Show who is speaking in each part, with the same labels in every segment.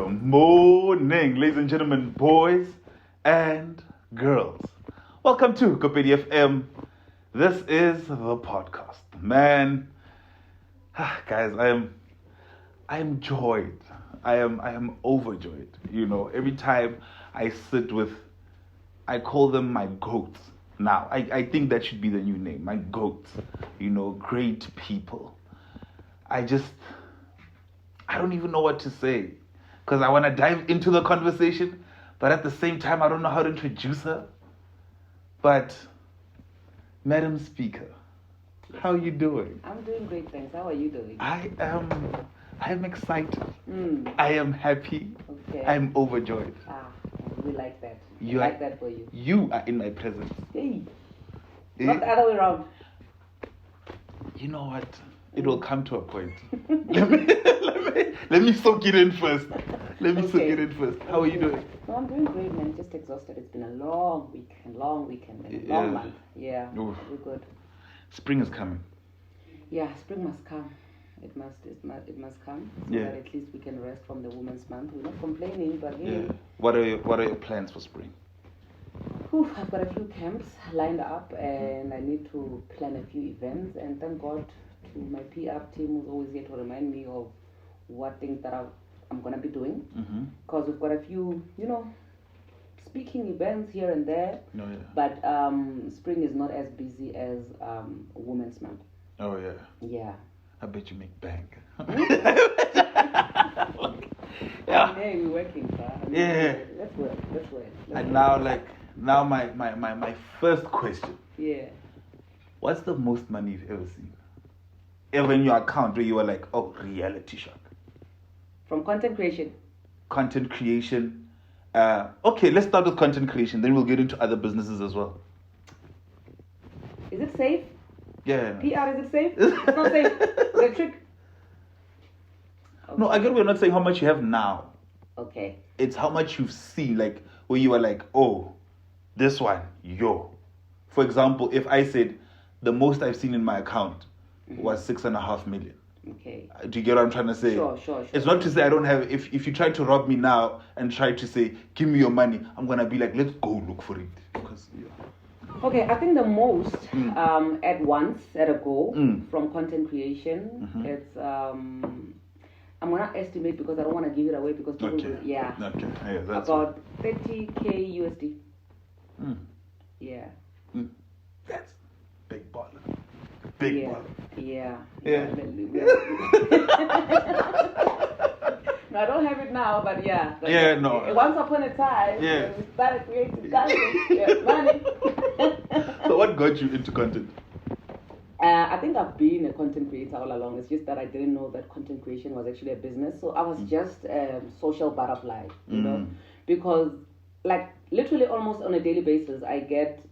Speaker 1: morning, ladies and gentlemen, boys and girls. Welcome to Kopedi FM. This is the podcast. Man, guys, I am joyed. I am overjoyed. You know, every time I sit with, I call them my goats. Now, I think that should be the new name, my goats. You know, great people. I don't even know what to say. Because I want to dive into the conversation, but at the same time, I don't know how to introduce her. But, Madam Speaker, how are you doing?
Speaker 2: I'm doing great, thanks. How are you doing?
Speaker 1: I am excited. I am happy.
Speaker 2: Okay.
Speaker 1: I am overjoyed.
Speaker 2: We like that.
Speaker 1: You
Speaker 2: like that for you.
Speaker 1: You are in my presence.
Speaker 2: Hey. Not the other way around.
Speaker 1: You know what? It will come to a point. Let me soak it in first. How are you doing?
Speaker 2: No, I'm doing great, man. Just exhausted. It's been a long weekend, and long month. Yeah, we're good.
Speaker 1: Spring is coming.
Speaker 2: Yeah, spring must come. It must come. So that at least we can rest from the Women's Month. We're not complaining, but hey.
Speaker 1: Yeah. What are your plans for spring?
Speaker 2: I've got a few camps lined up, and I need to plan a few events. And thank God to my PR team who's always here to remind me of what things that I'm going to be doing. Because we've got a few, speaking events here and there.
Speaker 1: Oh, yeah.
Speaker 2: But spring is not as busy as Women's Month.
Speaker 1: Oh, yeah.
Speaker 2: Yeah.
Speaker 1: I bet you make bank.
Speaker 2: Yeah. Hey, we're working, sir. Let's work.
Speaker 1: And now my first question.
Speaker 2: Yeah.
Speaker 1: What's the most money you've ever seen? Ever in your account where you were like, oh, reality shot.
Speaker 2: From content creation.
Speaker 1: Content creation. Okay, let's start with content creation. Then we'll get into other businesses as well.
Speaker 2: Is it safe?
Speaker 1: Yeah.
Speaker 2: PR, is it safe? It's not safe. The trick. Okay.
Speaker 1: No, I get we're not saying how much you have now.
Speaker 2: Okay.
Speaker 1: It's how much you've seen, like, where you were like, oh, this one, yo. For example, if I said the most I've seen in my account was 6.5 million.
Speaker 2: Okay.
Speaker 1: Do you get what I'm trying to say?
Speaker 2: Sure.
Speaker 1: It's not to say I don't have, if you try to rob me now and try to say, give me your money, I'm going to be like, let's go look for it. Because,
Speaker 2: Okay, I think the most at once, at a go, from content creation, it's, I'm going to estimate because I don't want to give it away because people will,
Speaker 1: Okay, that's
Speaker 2: about 30K USD. Yeah.
Speaker 1: That's big baller. Big baller.
Speaker 2: Yeah. No, I don't have it now, but yeah. Once upon a time, we started creating content. Money.
Speaker 1: So what got you into content?
Speaker 2: I think I've been a content creator all along. It's just that I didn't know that content creation was actually a business. So I was just a social butterfly, you know, because like literally almost on a daily basis, I get,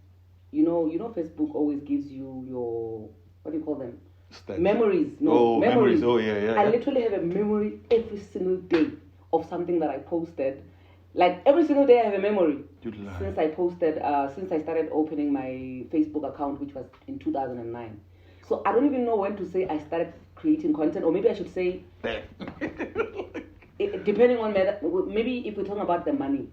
Speaker 2: you know, Facebook always gives you your, what do you call them?
Speaker 1: Stats.
Speaker 2: Memories.
Speaker 1: Memories. Oh, yeah.
Speaker 2: I literally have a memory every single day of something that I posted. Like every single day I have a memory. Since I posted, since I started opening my Facebook account, which was in 2009. So I don't even know when to say I started creating content, or maybe I should say, depending on maybe if we're talking about the money,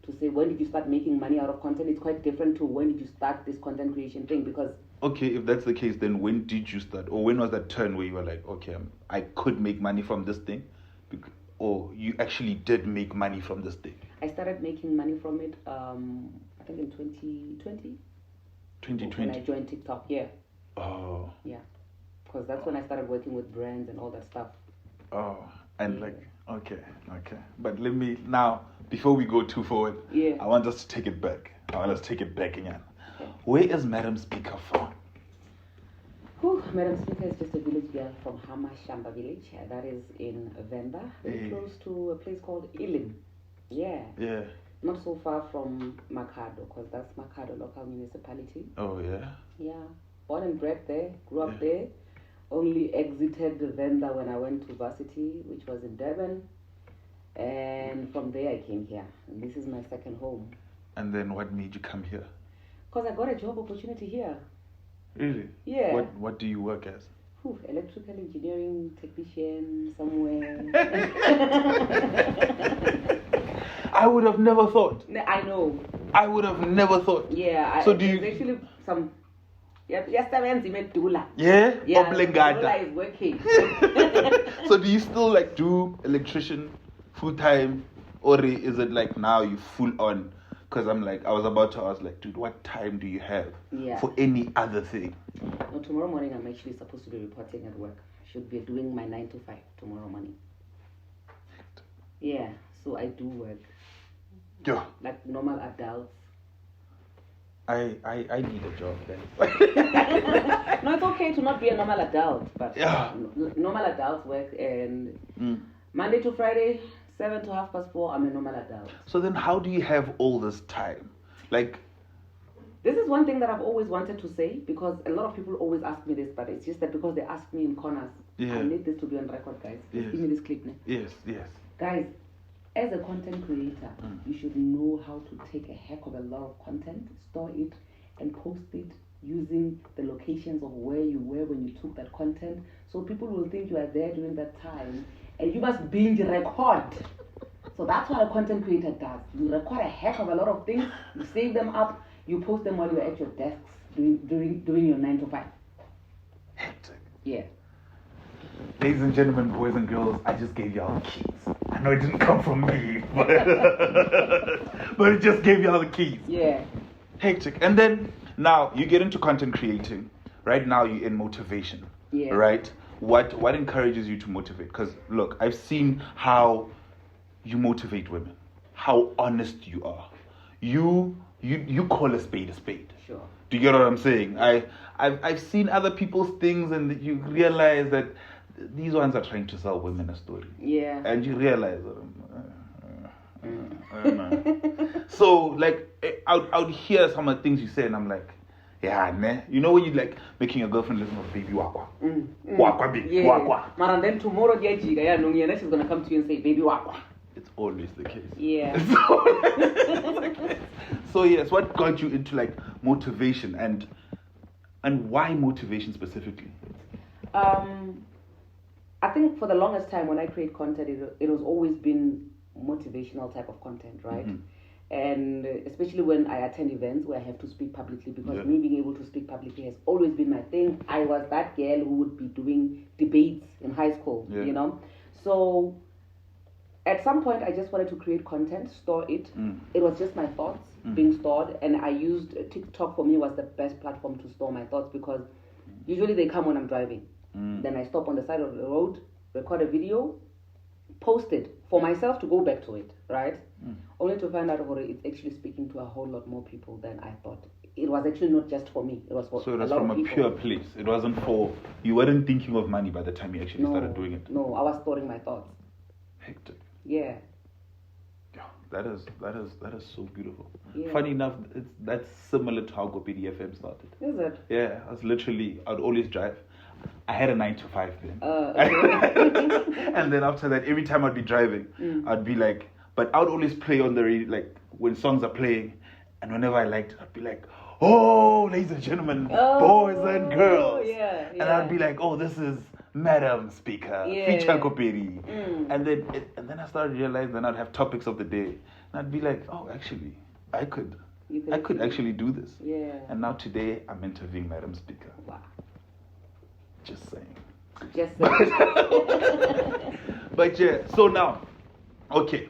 Speaker 2: to say when did you start making money out of content, it's quite different to when did you start this content creation thing, because...
Speaker 1: Okay, if that's the case, then when did you start? Or when was that turn where you were like, okay, I could make money from this thing? Or you actually did make money from this thing?
Speaker 2: I started making money from it, I think in 2020.
Speaker 1: 2020?
Speaker 2: When I joined TikTok, yeah.
Speaker 1: Oh.
Speaker 2: Yeah. Because that's when I started working with brands and all that stuff.
Speaker 1: Oh, and okay. But let me, now, before we go too forward, I want us to take it back. Again. Okay. Where is Madam Speaker from?
Speaker 2: Madam Speaker is just a village girl from Hamashamba village. That is in Venda, very close to a place called Ilim. Yeah. Not so far from Makado, because that's Makado local municipality.
Speaker 1: Oh, yeah?
Speaker 2: Yeah. Born and bred there, grew up there. Only exited Venda when I went to varsity, which was in Durban. And from there I came here. And this is my second home.
Speaker 1: And then what made you come here?
Speaker 2: Because I got a job opportunity here.
Speaker 1: Really?
Speaker 2: Yeah.
Speaker 1: What do you work as?
Speaker 2: Electrical engineering technician somewhere.
Speaker 1: I would have never thought.
Speaker 2: I know.
Speaker 1: I would have never thought.
Speaker 2: Yeah.
Speaker 1: So do you
Speaker 2: actually some? Yesterday we met Dula.
Speaker 1: Yeah.
Speaker 2: Yeah.
Speaker 1: Oblongata.
Speaker 2: Dula is working.
Speaker 1: So do you still like do electrician full time, or is it like now you full on? Because I'm like, I was about to ask, like, dude, what time do you have for any other thing?
Speaker 2: No, tomorrow morning I'm actually supposed to be reporting at work. I should be doing my 9 to 5 tomorrow morning. Yeah, so I do work.
Speaker 1: Yeah.
Speaker 2: Like normal adults.
Speaker 1: I need a job then.
Speaker 2: No, it's okay to not be a normal adult, but
Speaker 1: yeah.
Speaker 2: Normal adults work and Monday to Friday, 7 to 4:30, I'm a normal adult.
Speaker 1: So then how do you have all this time? Like,
Speaker 2: this is one thing that I've always wanted to say, because a lot of people always ask me this, but it's just that because they ask me in corners.
Speaker 1: Yeah.
Speaker 2: I need this to be on record, guys. Yes. Give me this clip now.
Speaker 1: Yes.
Speaker 2: Guys, as a content creator, you should know how to take a heck of a lot of content, store it, and post it using the locations of where you were when you took that content. So people will think you are there during that time, and you must binge record. So that's what a content creator does. You record a heck of a lot of things, you save them up, you post them while you're at your desks doing your 9 to 5.
Speaker 1: Hectic.
Speaker 2: Yeah.
Speaker 1: Ladies and gentlemen, boys and girls, I just gave y'all the keys. I know it didn't come from me, but it just gave y'all the keys.
Speaker 2: Yeah.
Speaker 1: Hectic. And then now you get into content creating. Right now you're in motivation.
Speaker 2: Yeah.
Speaker 1: Right? What encourages you to motivate? Because look, I've seen how you motivate women, how honest you are. You call a spade a spade.
Speaker 2: Sure.
Speaker 1: Do you get what I'm saying? I've seen other people's things, and you realize that these ones are trying to sell women a story.
Speaker 2: Yeah.
Speaker 1: And you realize, I don't know. So like, I would hear some of the things you say, and I'm like, yeah, ne. You know when you like making your girlfriend listen to baby wakwa, wakwa baby wakwa.
Speaker 2: And then tomorrow, she's gonna come to you and say baby wakwa.
Speaker 1: It's always the case.
Speaker 2: Yeah.
Speaker 1: So yes, what got you into like motivation, and why motivation specifically?
Speaker 2: I think for the longest time when I create content, it has always been motivational type of content, right?
Speaker 1: Mm-hmm.
Speaker 2: And especially when I attend events where I have to speak publicly, because me being able to speak publicly has always been my thing. I was that girl who would be doing debates in high school, you know? So at some point, I just wanted to create content, store it. It was just my thoughts being stored, and I used TikTok. For me was the best platform to store my thoughts, because usually they come when I'm driving. Then I stop on the side of the road, record a video, post it for myself to go back to it, right? Only to find out it's actually speaking to a whole lot more people than I thought. It was actually not just for me. It was for
Speaker 1: so it was
Speaker 2: a lot
Speaker 1: from
Speaker 2: of
Speaker 1: a
Speaker 2: people.
Speaker 1: pure place. It wasn't for, you weren't thinking of money by the time you actually started doing it.
Speaker 2: No, I was storing my thoughts.
Speaker 1: Hectic.
Speaker 2: Yeah.
Speaker 1: Yeah, that is so beautiful.
Speaker 2: Yeah.
Speaker 1: Funny enough, that's similar to how GoPD FM started.
Speaker 2: Is it?
Speaker 1: Yeah, I'd always drive. I had a 9 to 5 then.
Speaker 2: Okay.
Speaker 1: And then after that, every time I'd be driving, I'd be like, but I would always play on the radio, like when songs are playing, and whenever I liked it, I'd be like, oh, ladies and gentlemen, boys and girls.
Speaker 2: Yeah.
Speaker 1: And I'd be like, oh, this is Madam Speaker, feature Koperi. And then I started realizing, then I'd have topics of the day, and I'd be like, oh, actually, I could actually do this.
Speaker 2: Yeah.
Speaker 1: And now today, I'm interviewing Madam Speaker.
Speaker 2: Wow.
Speaker 1: Just saying. But yeah, so now, okay.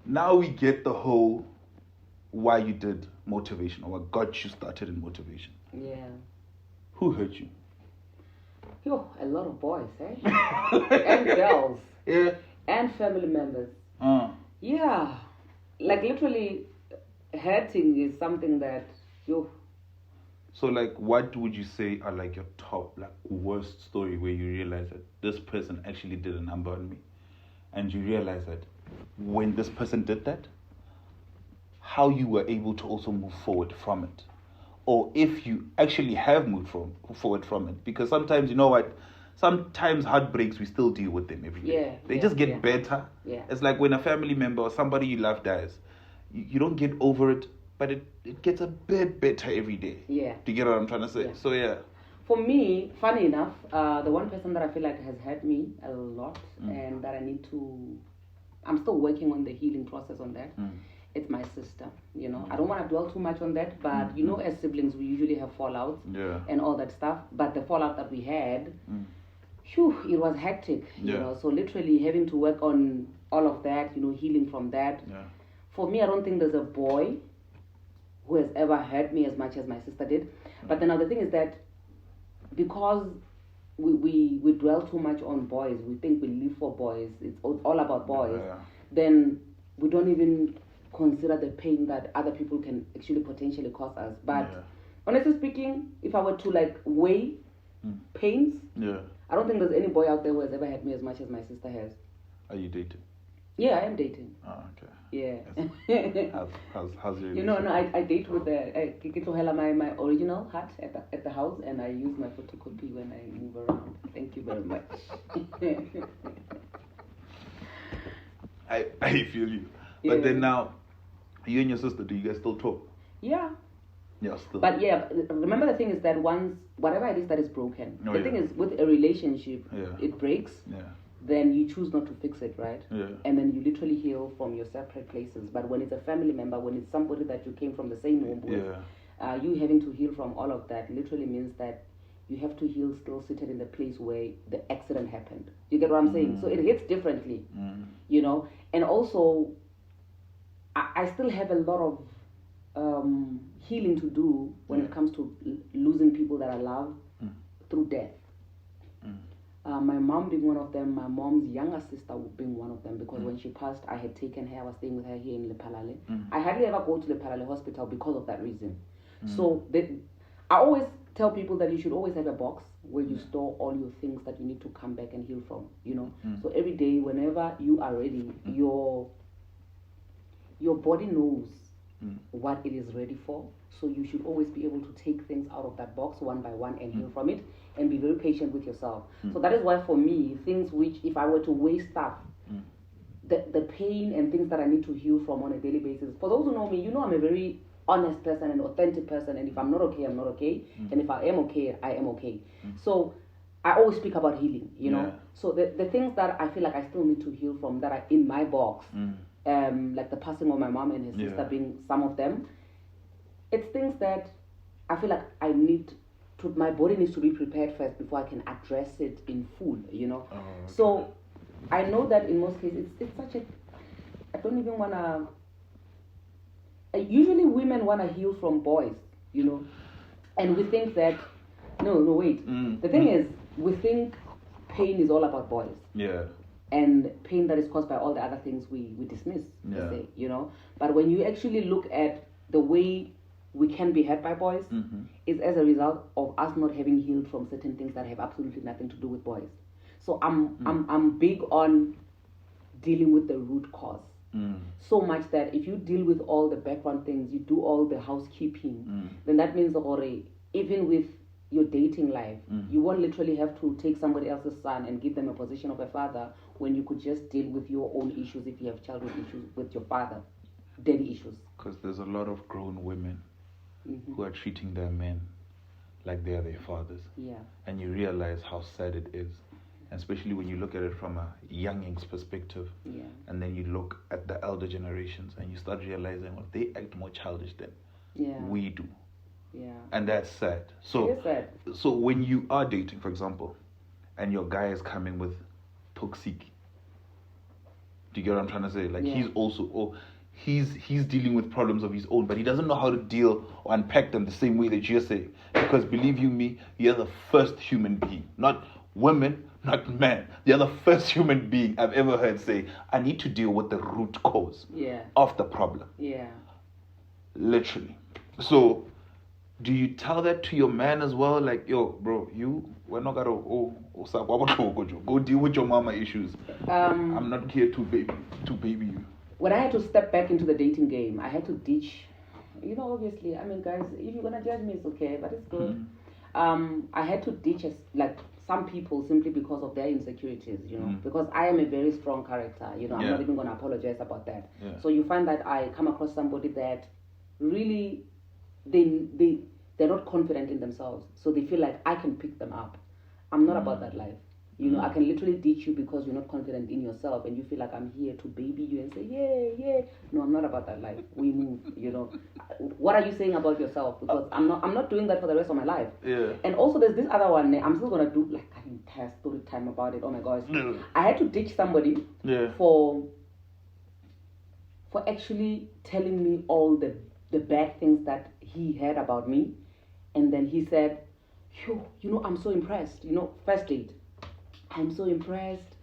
Speaker 1: Now we get the whole why you did motivation, or what got you started in motivation.
Speaker 2: Yeah.
Speaker 1: Who hurt you?
Speaker 2: Yo, a lot of boys, eh? And girls.
Speaker 1: Yeah.
Speaker 2: And family members. Yeah. Like literally, hurting is something that, yo.
Speaker 1: So like, what would you say are like your top, like worst story where you realize that this person actually did a number on me, and you realize that when this person did that, how you were able to also move forward from it, or if you actually have moved forward from it, because sometimes, you know what, sometimes heartbreaks, we still deal with them every day. They just get better.
Speaker 2: Yeah.
Speaker 1: It's like when a family member or somebody you love dies, you don't get over it, but it gets a bit better every day.
Speaker 2: Yeah.
Speaker 1: Do you get what I'm trying to say?
Speaker 2: Yeah.
Speaker 1: So yeah.
Speaker 2: For me, funny enough, the one person that I feel like has hurt me a lot and that I need to I'm still working on the healing process on that. It's my sister, you know. I don't want to dwell too much on that, but you know, as siblings, we usually have fallouts and all that stuff. But the fallout that we had, it was hectic, you know. So literally having to work on all of that, you know, healing from that. For me, I don't think there's a boy who has ever hurt me as much as my sister did. But then the thing is that because we dwell too much on boys, we think we live for boys, it's all about boys, then we don't even consider the pain that other people can actually potentially cause us. But honestly speaking, if I were to like weigh pains, I don't think there's any boy out there who has ever had me as much as my sister has.
Speaker 1: Are you dating?
Speaker 2: Yeah, I am dating.
Speaker 1: Oh, okay.
Speaker 2: Yeah.
Speaker 1: How's your
Speaker 2: You know, no, I date with I get to hella my original hat at the house, and I use my photocopy when I move around. Thank you very much.
Speaker 1: I feel you. But then now, you and your sister, do you guys still talk?
Speaker 2: Yeah.
Speaker 1: Yeah, still.
Speaker 2: But yeah, remember the thing is that once, whatever it is that is broken, the thing is with a relationship, it breaks, then you choose not to fix it, right? And then you literally heal from your separate places. But when it's a family member, when it's somebody that you came from the same womb with, you having to heal from all of that literally means that you have to heal still seated in the place where the accident happened. You get what I'm saying? So it hits differently, you know? And also, I still have a lot of healing to do when it comes to losing people that I love through death. My mom being one of them, my mom's younger sister being one of them, because when she passed, I had taken her, I was staying with her here in Lepalale. I hardly ever go to Lepalale hospital because of that reason. So I always tell people that you should always have a box where you store all your things that you need to come back and heal from, you know. So every day, whenever you are ready, your body knows what it is ready for. So you should always be able to take things out of that box one by one and heal from it, and be very patient with yourself. So that is why for me, things which, if I were to weigh stuff, the pain and things that I need to heal from on a daily basis, for those who know me, you know I'm a very honest person, an authentic person, and if I'm not okay, I'm not okay, and if I am okay, I am okay. So I always speak about healing, you know. So the things that I feel like I still need to heal from that are in my box, like the passing of my mom and his sister being some of them, it's things that I feel like I need to, my body needs to be prepared first before I can address it in full, you know. So I know that in most cases it's such a, I don't even want to, usually women want to heal from boys, you know, and we think that, no wait, the thing is, we think pain is all about boys, and pain that is caused by all the other things we dismiss, per se, you know. But when you actually look at the way we can be hurt by boys, is as a result of us not having healed from certain things that have absolutely nothing to do with boys. So I'm big on dealing with the root cause. So much that if you deal with all the background things, you do all the housekeeping, then that means even with your dating life, you won't literally have to take somebody else's son and give them a position of a father, when you could just deal with your own issues if you have childhood issues with your father, daddy issues.
Speaker 1: Because there's a lot of grown women who are treating their men like they are their fathers. And you realize how sad it is, especially when you look at it from a younging's perspective. And then you look at the elder generations and you start realizing, well, they act more childish than we do. And that's sad. So,
Speaker 2: it is sad.
Speaker 1: So when you are dating, for example, and your guy is coming with toxic, do you get what I'm trying to say? Like he's also, he's dealing with problems of his own, but he doesn't know how to deal or unpack them the same way that you're saying. Because believe you me, you're the first human being, not women, not men. You're the first human being I've ever heard say, I need to deal with the root cause of the problem. Literally. So, do you tell that to your man as well? Like, yo, bro, we're not gonna go deal with your mama issues. I'm not here to baby you.
Speaker 2: When I had to step back into the dating game, I had to ditch, you know, obviously, I mean, guys, if you're gonna judge me, it's okay, but it's good. I had to ditch like some people simply because of their insecurities, you know, because I am a very strong character, you know. I'm not even gonna apologize about that. So you find that I come across somebody that really they're not confident in themselves, so they feel like I can pick them up. I'm not about that life, You know, I can literally ditch you because you're not confident in yourself and you feel like I'm here to baby you and say, yeah. No, I'm not about that life. We move, you know. What are you saying about yourself? Because I'm not doing that for the rest of my life.
Speaker 1: Yeah.
Speaker 2: And also there's this other one, I'm still gonna do like I didn't test story time about it. Oh my gosh. I had to ditch somebody for actually telling me all the bad things that he heard about me. And then he said, you know, I'm so impressed. You know, first date. I'm so impressed.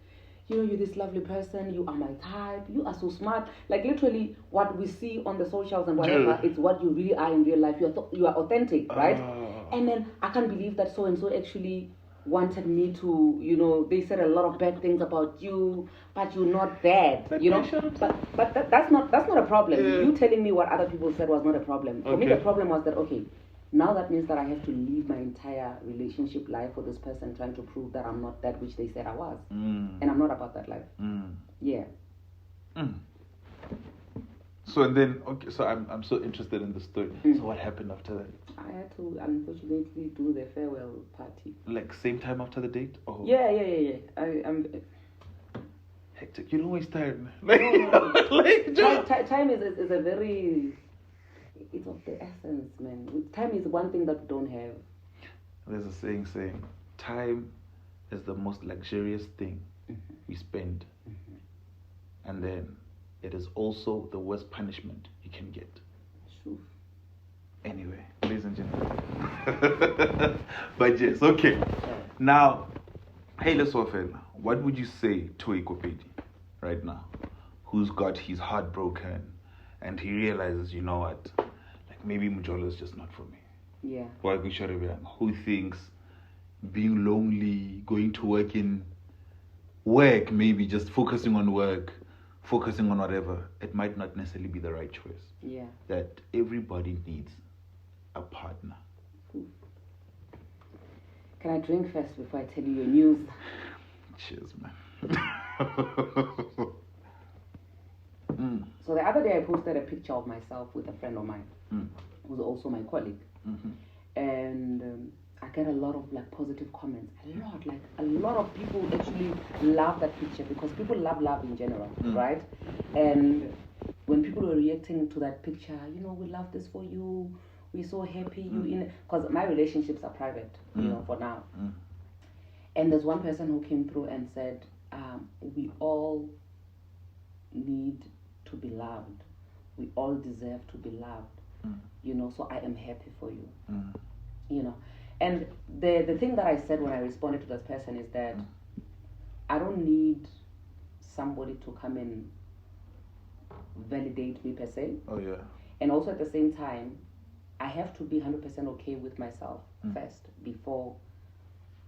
Speaker 2: You know, you're this lovely person. You are my type. You are so smart. Like literally, what we see on the socials and whatever, it's what you really are in real life. You are authentic, right? And then I can't believe that so and so actually wanted me to. You know, they said a lot of bad things about you, but you're not bad. You know, but that's not a problem.
Speaker 1: Yeah.
Speaker 2: You telling me what other people said was not a problem. For me, the problem was that now that means that I have to live my entire relationship life for this person trying to prove that I'm not that which they said I was. And I'm not about that life. Yeah.
Speaker 1: So and then, so I'm so interested in the story. So what happened after that?
Speaker 2: I had to unfortunately do the farewell party.
Speaker 1: Like same time after the date? Oh.
Speaker 2: Yeah. I'm
Speaker 1: hectic. You don't waste time. Like,
Speaker 2: time is a very... It's of the essence, man. Time is one thing that we don't have.
Speaker 1: There's a saying, time is the most luxurious thing we spend. And then it is also the worst punishment you can get.
Speaker 2: True.
Speaker 1: Anyway, ladies and gentlemen. But yes, okay. Now, hey, let's offer. What would you say to a Kopedi right now who's got his heart broken and he realizes, you know what? Maybe Mujolo is just not for me.
Speaker 2: Yeah.
Speaker 1: Who thinks being lonely, going to work, maybe just focusing on work, focusing on whatever, it might not necessarily be the right choice.
Speaker 2: Yeah.
Speaker 1: That everybody needs a partner.
Speaker 2: Can I drink first before I tell you your news?
Speaker 1: Cheers, man.
Speaker 2: So the other day I posted a picture of myself with a friend of mine who's also my colleague. And I get a lot of like positive comments. A lot of people actually love that picture because people love in general, right? And when people were reacting to that picture, you know, we love this for you. We're so happy you in, because my relationships are private, you know, for now. And there's one person who came through and said, we all need to be loved. We all deserve to be loved. You know, so I am happy for you. You know. And the thing that I said when I responded to this person is that I don't need somebody to come and validate me per se.
Speaker 1: Oh yeah.
Speaker 2: And also at the same time, I have to be 100% okay with myself first before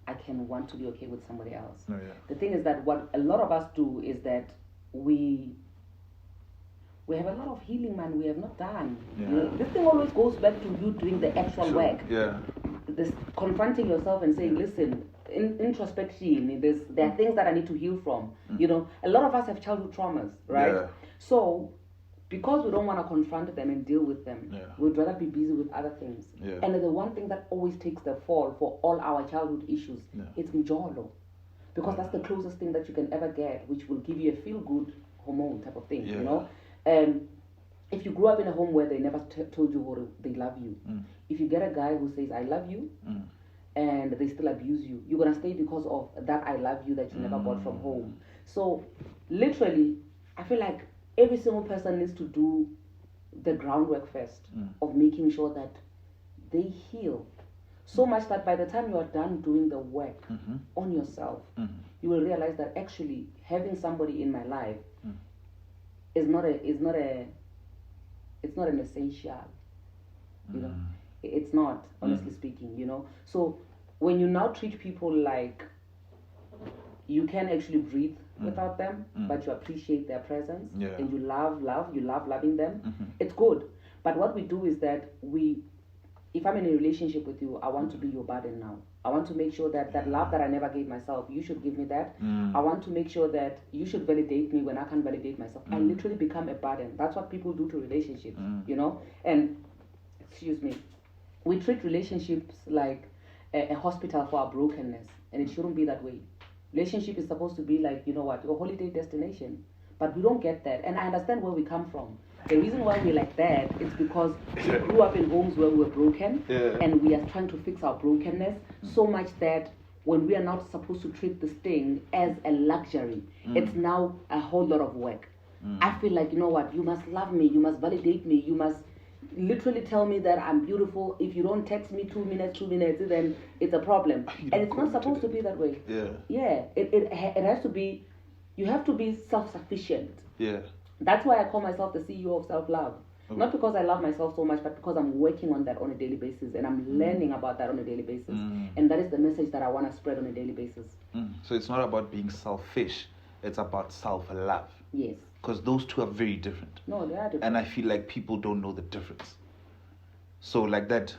Speaker 2: I can want to be okay with somebody else.
Speaker 1: Oh yeah.
Speaker 2: The thing is that what a lot of us do is that we have a lot of healing, man, we have not done.
Speaker 1: Yeah.
Speaker 2: You know, this thing always goes back to you doing the actual work.
Speaker 1: Yeah.
Speaker 2: This confronting yourself and saying, listen, introspection, there are things that I need to heal from. You know, a lot of us have childhood traumas, right?
Speaker 1: Yeah.
Speaker 2: So, because we don't want to confront them and deal with them, we'd rather be busy with other things.
Speaker 1: Yeah.
Speaker 2: And the one thing that always takes the fall for all our childhood issues, it's mjolo. Because that's the closest thing that you can ever get, which will give you a feel-good hormone type of thing, you know? And if you grew up in a home where they never told you they love you, if you get a guy who says, I love you, and they still abuse you, you're going to stay because of that I love you that you never got from home. So, literally, I feel like every single person needs to do the groundwork first of making sure that they heal. So much that by the time you are done doing the work on yourself, you will realize that actually having somebody in my life is not an essential, you know. It's not, honestly speaking, you know. So when you now treat people like you can actually breathe without them, but you appreciate their presence and you love loving them, it's good. But what we do is that if I'm in a relationship with you, I want to be your burden now. I want to make sure that that love that I never gave myself, you should give me that. I want to make sure that you should validate me when I can't validate myself. I literally become a burden. That's what people do to relationships, you know? And, excuse me, we treat relationships like a hospital for our brokenness. And it shouldn't be that way. Relationship is supposed to be like, you know what, your holiday destination. But we don't get that. And I understand where we come from. The reason why we're like that is because we grew up in homes where we were broken, and we are trying to fix our brokenness so much that when we are not supposed to treat this thing as a luxury, it's now a whole lot of work. I feel like, you know what, you must love me, you must validate me, you must literally tell me that I'm beautiful. If you don't text me 2 minutes, then it's a problem. And it's not supposed to be that way. Yeah. It has to be, you have to be self-sufficient.
Speaker 1: Yeah.
Speaker 2: That's why I call myself the CEO of self-love. Okay. Not because I love myself so much, but because I'm working on that on a daily basis, and I'm learning about that on a daily basis. And that is the message that I want to spread on a daily basis.
Speaker 1: So it's not about being selfish, it's about self-love.
Speaker 2: Yes.
Speaker 1: Because those two are very different.
Speaker 2: No, they are different.
Speaker 1: And I feel like people don't know the difference. So like that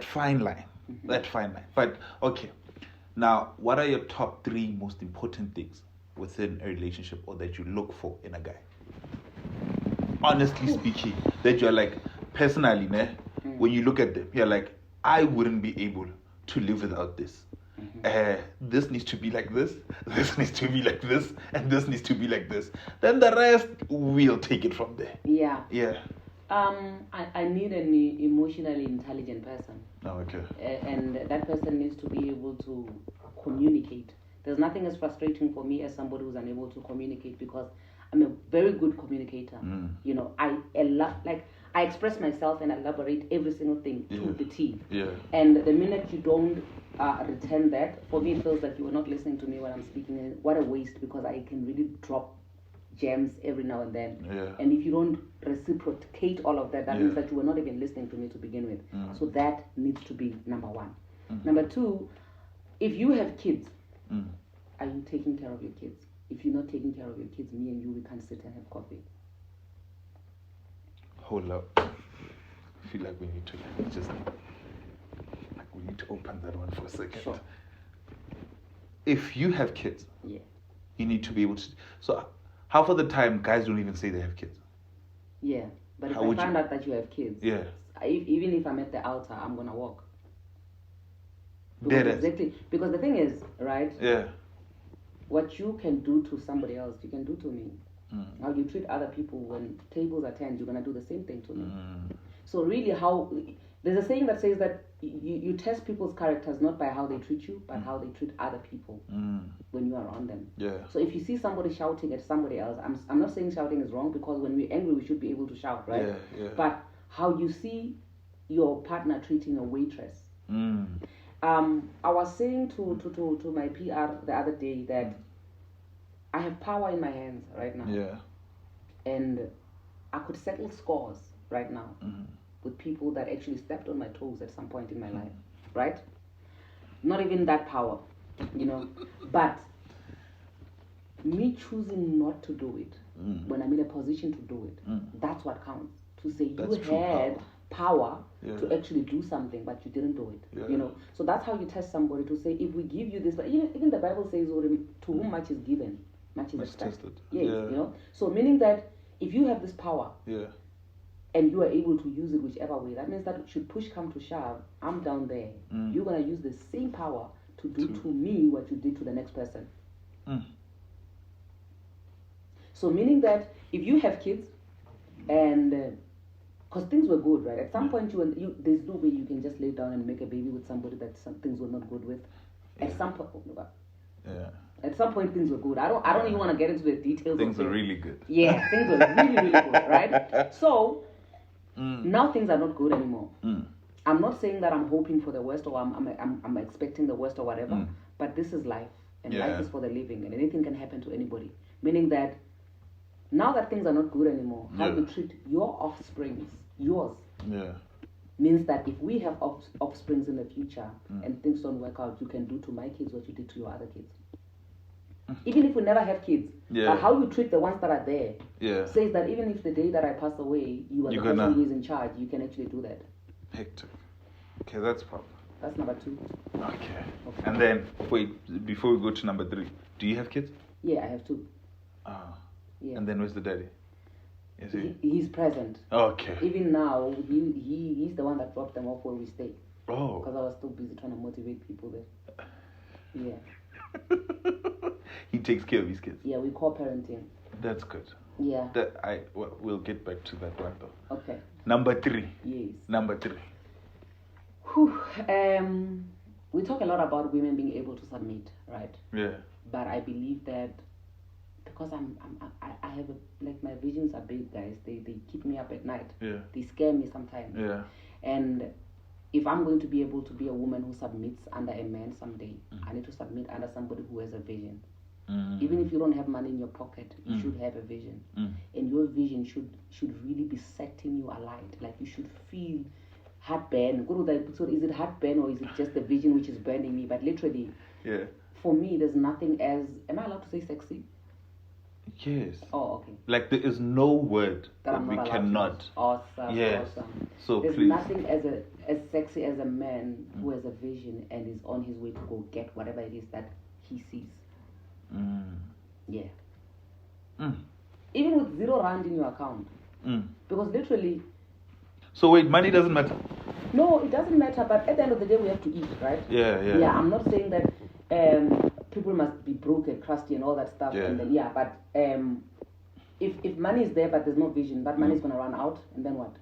Speaker 1: fine line, that fine line. But okay, now what are your top 3 most important things within a relationship, or that you look for in a guy? Honestly speaking, that you're like, personally, when you look at them, you're like, I wouldn't be able to live without this. This needs to be like this needs to be like this, and this needs to be like this. Then the rest, we'll take it from there.
Speaker 2: Yeah.
Speaker 1: I
Speaker 2: need an emotionally intelligent person.
Speaker 1: Oh, okay.
Speaker 2: And that person needs to be able to communicate. There's nothing as frustrating for me as somebody who's unable to communicate, because I'm a very good communicator. You know, I express myself and elaborate every single thing to the T. And the minute you don't return that, for me it feels like you are not listening to me when I'm speaking. And what a waste, because I can really drop gems every now and then. And if you don't reciprocate all of that, that means that you were not even listening to me to begin with. So that needs to be number 1. Number 2, if you have kids, are you taking care of your kids? If you're not taking care of your kids, me and you, we can't sit and have coffee.
Speaker 1: Hold up. I feel like we need to we need to open that one for a second.
Speaker 2: Sure.
Speaker 1: If you have kids,
Speaker 2: you
Speaker 1: need to be able to. So half of the time, guys don't even say they have kids.
Speaker 2: Yeah, but if I find out that you have kids, even if I'm at the altar, I'm gonna walk. Exactly. Because the thing is, right?
Speaker 1: Yeah.
Speaker 2: What you can do to somebody else, you can do to me. How you treat other people when tables are turned, you're gonna do the same thing to me. So really, there's a saying that says that you test people's characters not by how they treat you, but how they treat other people when you are around them. So if you see somebody shouting at somebody else, I'm not saying shouting is wrong, because when we're angry we should be able to shout, right? But how you see your partner treating a waitress. I was saying to my PR the other day that I have power in my hands right now. And I could settle scores right now with people that actually stepped on my toes at some point in my life, right? Not even that power, you know. But me choosing not to do it when I'm in a position to do it, that's what counts. To say you had power to actually do something, but you didn't do it. You know, so that's how you test somebody, to say, if we give you this, but even the Bible says, to whom much is given, much is expected. You know, so meaning that if you have this power, and you are able to use it whichever way, that means that should push come to shove, I'm down there. You're gonna use the same power to do to me what you did to the next person. So meaning that if you have kids, and because things were good, right? At some point, there's no way you can just lay down and make a baby with somebody that some things were not good with. At some point, at some point, things were good. I don't even want to get into the details.
Speaker 1: Things were really good.
Speaker 2: Yeah, things were really, really good, right? So now things are not good anymore. I'm not saying that I'm hoping for the worst, or I'm expecting the worst or whatever. But this is life, and life is for the living, and anything can happen to anybody. Meaning that now that things are not good anymore, how you treat your offsprings, yours, means that if we have offsprings in the future and things don't work out, you can do to my kids what you did to your other kids. Even if we never have kids, but how you treat the ones that are there says that even if the day that I pass away, you are the person who is in charge, you can actually do that.
Speaker 1: Hectic. Okay, that's proper.
Speaker 2: That's number 2.
Speaker 1: Okay. And then, wait, before we go to number 3, do you have kids?
Speaker 2: Yeah, I have 2.
Speaker 1: And then where's the daddy? Is he?
Speaker 2: He's present.
Speaker 1: Okay.
Speaker 2: Even now, he's the one that dropped them off where we stay.
Speaker 1: Oh.
Speaker 2: Because I was still busy trying to motivate people there. Yeah.
Speaker 1: He takes care of his kids.
Speaker 2: Yeah, we co-parenting.
Speaker 1: That's good.
Speaker 2: Yeah.
Speaker 1: We'll get back to that one though.
Speaker 2: Okay.
Speaker 1: Number 3.
Speaker 2: Yes.
Speaker 1: Number 3.
Speaker 2: Whew. We talk a lot about women being able to submit, right?
Speaker 1: Yeah.
Speaker 2: But I believe that because I have like my visions are big, guys. They keep me up at night.
Speaker 1: Yeah.
Speaker 2: They scare me sometimes.
Speaker 1: Yeah.
Speaker 2: And if I'm going to be able to be a woman who submits under a man someday, I need to submit under somebody who has a vision. Even if you don't have money in your pocket, you should have a vision. And your vision should really be setting you alight. Like you should feel heartburn. So is it heartburn or is it just the vision which is burning me? But literally,
Speaker 1: Yeah.
Speaker 2: for me, there's nothing as... Am I allowed to say sexy?
Speaker 1: Yes.
Speaker 2: Oh, okay.
Speaker 1: Like there is no word that
Speaker 2: I'm
Speaker 1: we
Speaker 2: not allowed
Speaker 1: cannot.
Speaker 2: to. Awesome.
Speaker 1: Yes.
Speaker 2: Awesome.
Speaker 1: So
Speaker 2: There's
Speaker 1: please.
Speaker 2: nothing as sexy as a man who has a vision and is on his way to go get whatever it is that he sees. Yeah. Even with 0 rand in your account. Because literally...
Speaker 1: So wait, money doesn't matter.
Speaker 2: No, it doesn't matter, but at the end of the day, we have to eat, right?
Speaker 1: Yeah.
Speaker 2: Yeah, I'm not saying that people must be broke and crusty and all that stuff.
Speaker 1: Yeah.
Speaker 2: And then, but if money is there but there's no vision, that money is going to run out, and then what?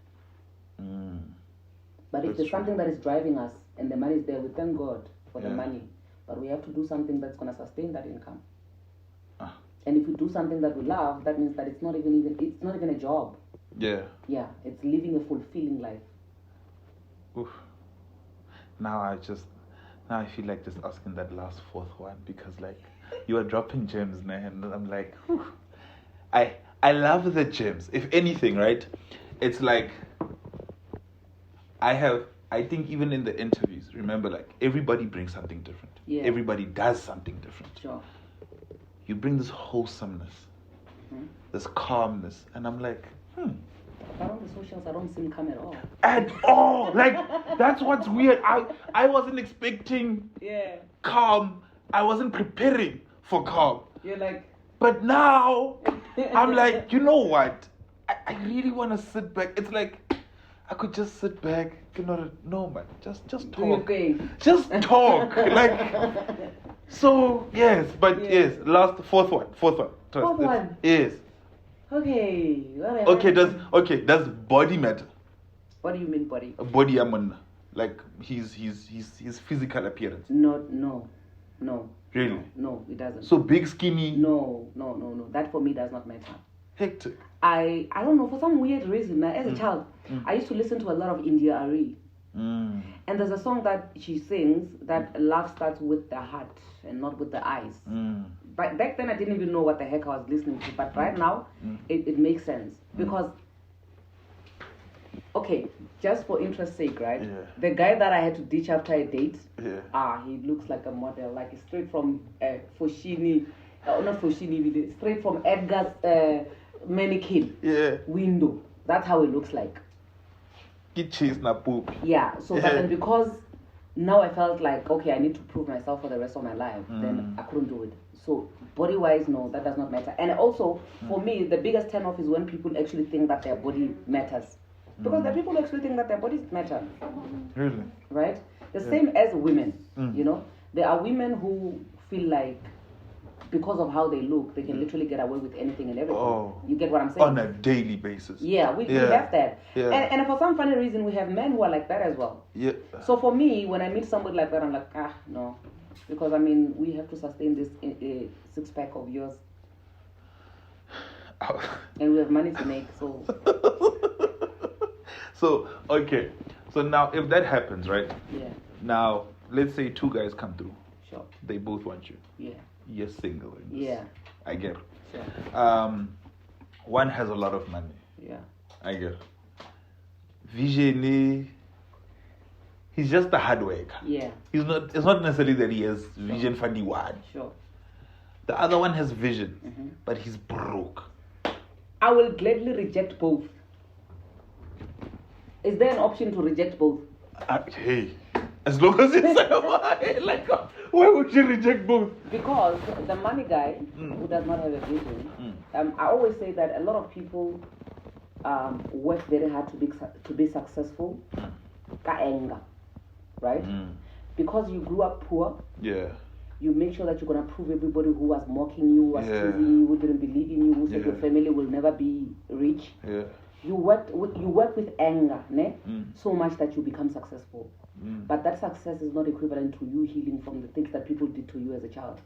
Speaker 2: But if there's something that is driving us and the money is there, we thank God for the money. But we have to do something that's going to sustain that income. And if we do something that we love, that means that it's not even a job.
Speaker 1: Yeah.
Speaker 2: Yeah, it's living a fulfilling life.
Speaker 1: Oof. Now I feel like just asking that last 4th one because like you are dropping gems, man, and I'm like, whew. I love the gems. If anything, right? It's like I think even in the interviews, remember, like everybody brings something different.
Speaker 2: Yeah.
Speaker 1: Everybody does something different.
Speaker 2: Sure.
Speaker 1: You bring this wholesomeness, this calmness, and I'm like,
Speaker 2: But on the socials, I don't see him come at all.
Speaker 1: At all. Like, that's what's weird. I wasn't expecting calm. I wasn't preparing for calm.
Speaker 2: You're like...
Speaker 1: But now, I'm like, you know what? I really want to sit back. It's like, I could just sit back. No, man. Just talk.
Speaker 2: Do your thing.
Speaker 1: Just talk. Like, so, yes. But yes, last, 4th one. Fourth one? Yes.
Speaker 2: Okay.
Speaker 1: Does body matter?
Speaker 2: What do you mean body?
Speaker 1: Body, like his physical appearance.
Speaker 2: No.
Speaker 1: Really?
Speaker 2: No, it doesn't.
Speaker 1: So big, skinny.
Speaker 2: No. That for me does not matter.
Speaker 1: Hectic.
Speaker 2: I don't know, for some weird reason, as a child, I used to listen to a lot of India Ari. And there's a song that she sings that love starts with the heart and not with the eyes. But back then I didn't even know what the heck I was listening to. But right now, it makes sense. Because, okay, just for interest's sake, right?
Speaker 1: Yeah.
Speaker 2: The guy that I had to ditch after a date,
Speaker 1: Yeah.
Speaker 2: he looks like a model, like straight from Foschini, not Foschini, straight from Edgar's mannequin window. That's how it looks like.
Speaker 1: Get cheese na poop.
Speaker 2: Yeah, so but then because now I felt like, okay, I need to prove myself for the rest of my life, then I couldn't do it. So body-wise, no, that does not matter. And also, for me, the biggest turn-off is when people actually think that their body matters. Because the people actually think that their bodies matter.
Speaker 1: Really?
Speaker 2: Right? The same as women, you know. There are women who feel like because of how they look, they can literally get away with anything and everything.
Speaker 1: Oh.
Speaker 2: You get what I'm saying?
Speaker 1: On a daily basis.
Speaker 2: Yeah, we have that.
Speaker 1: Yeah.
Speaker 2: And for some funny reason, we have men who are like that as well.
Speaker 1: Yeah.
Speaker 2: So for me, when I meet somebody like that, I'm like, no. Because, I mean, we have to sustain this six-pack of yours. And we have money to make, so...
Speaker 1: So, okay. So now, if that happens, right?
Speaker 2: Yeah.
Speaker 1: Now, let's say 2 guys come through.
Speaker 2: Sure.
Speaker 1: They both want you.
Speaker 2: Yeah.
Speaker 1: You're single.
Speaker 2: Yeah.
Speaker 1: I get it.
Speaker 2: Sure.
Speaker 1: One has a lot of money.
Speaker 2: Yeah.
Speaker 1: I get it. Vision, he's just a hard worker.
Speaker 2: Yeah.
Speaker 1: It's not necessarily that he has vision for the one.
Speaker 2: Sure.
Speaker 1: The other one has vision, but he's broke.
Speaker 2: I will gladly reject both. Is there an option to reject both?
Speaker 1: Hey, as long as it's like, why would you reject both?
Speaker 2: Because the money guy who does not have a vision, I always say that a lot of people work very hard to be successful. Ka anger, right? Because you grew up poor.
Speaker 1: Yeah.
Speaker 2: You make sure that you're gonna prove everybody who was mocking you, who was teasing you, who didn't believe in you, who said your family will never be rich.
Speaker 1: Yeah.
Speaker 2: You work with anger, ne? So much that you become successful. But that success is not equivalent to you healing from the things that people did to you as a child.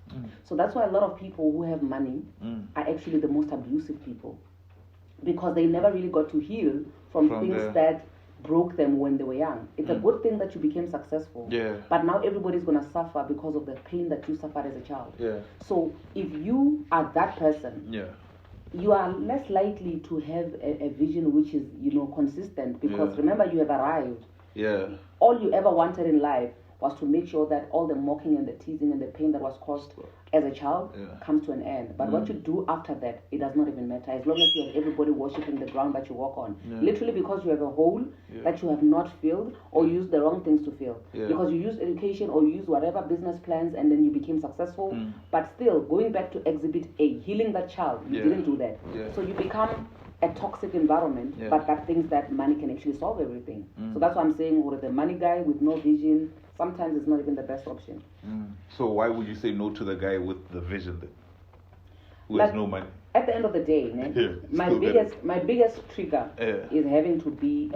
Speaker 2: So that's why a lot of people who have money are actually the most abusive people, because they never really got to heal from things that broke them when they were young. It's a good thing that you became successful.
Speaker 1: Yeah.
Speaker 2: But now everybody's gonna suffer because of the pain that you suffered as a child.
Speaker 1: Yeah.
Speaker 2: So if you are that person, you are less likely to have a vision which is, consistent, because remember, you have arrived.
Speaker 1: Yeah.
Speaker 2: All you ever wanted in life was to make sure that all the mocking and the teasing and the pain that was caused as a child comes to an end. But what you do after that, it does not even matter, as long as you have everybody worshipping the ground that you walk on. Literally, because you have a hole that you have not filled, or used the wrong things to fill. Because you used education, or you used whatever business plans, and then you became successful. But still, going back to exhibit A, healing that child, you didn't do that. So you become a toxic environment, but that thinks that money can actually solve everything. So that's what I'm saying, with the money guy with no vision, sometimes it's not even the best option.
Speaker 1: So why would you say no to the guy with the vision then? Who has no money?
Speaker 2: At the end of the day, my biggest trigger is having to be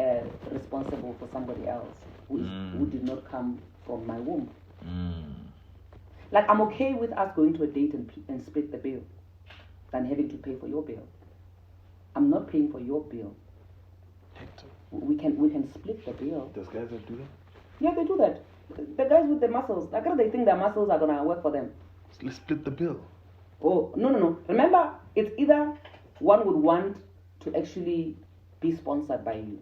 Speaker 2: responsible for somebody else who did not come from my womb. Like, I'm okay with us going to a date and split the bill than having to pay for your bill. I'm not paying for your bill. We can split the bill.
Speaker 1: Does guys that do that?
Speaker 2: Yeah, they do that. The guys with the muscles, they think their muscles are gonna work for them.
Speaker 1: Let's split the bill.
Speaker 2: Oh, no. Remember, it's either one would want to actually be sponsored by you.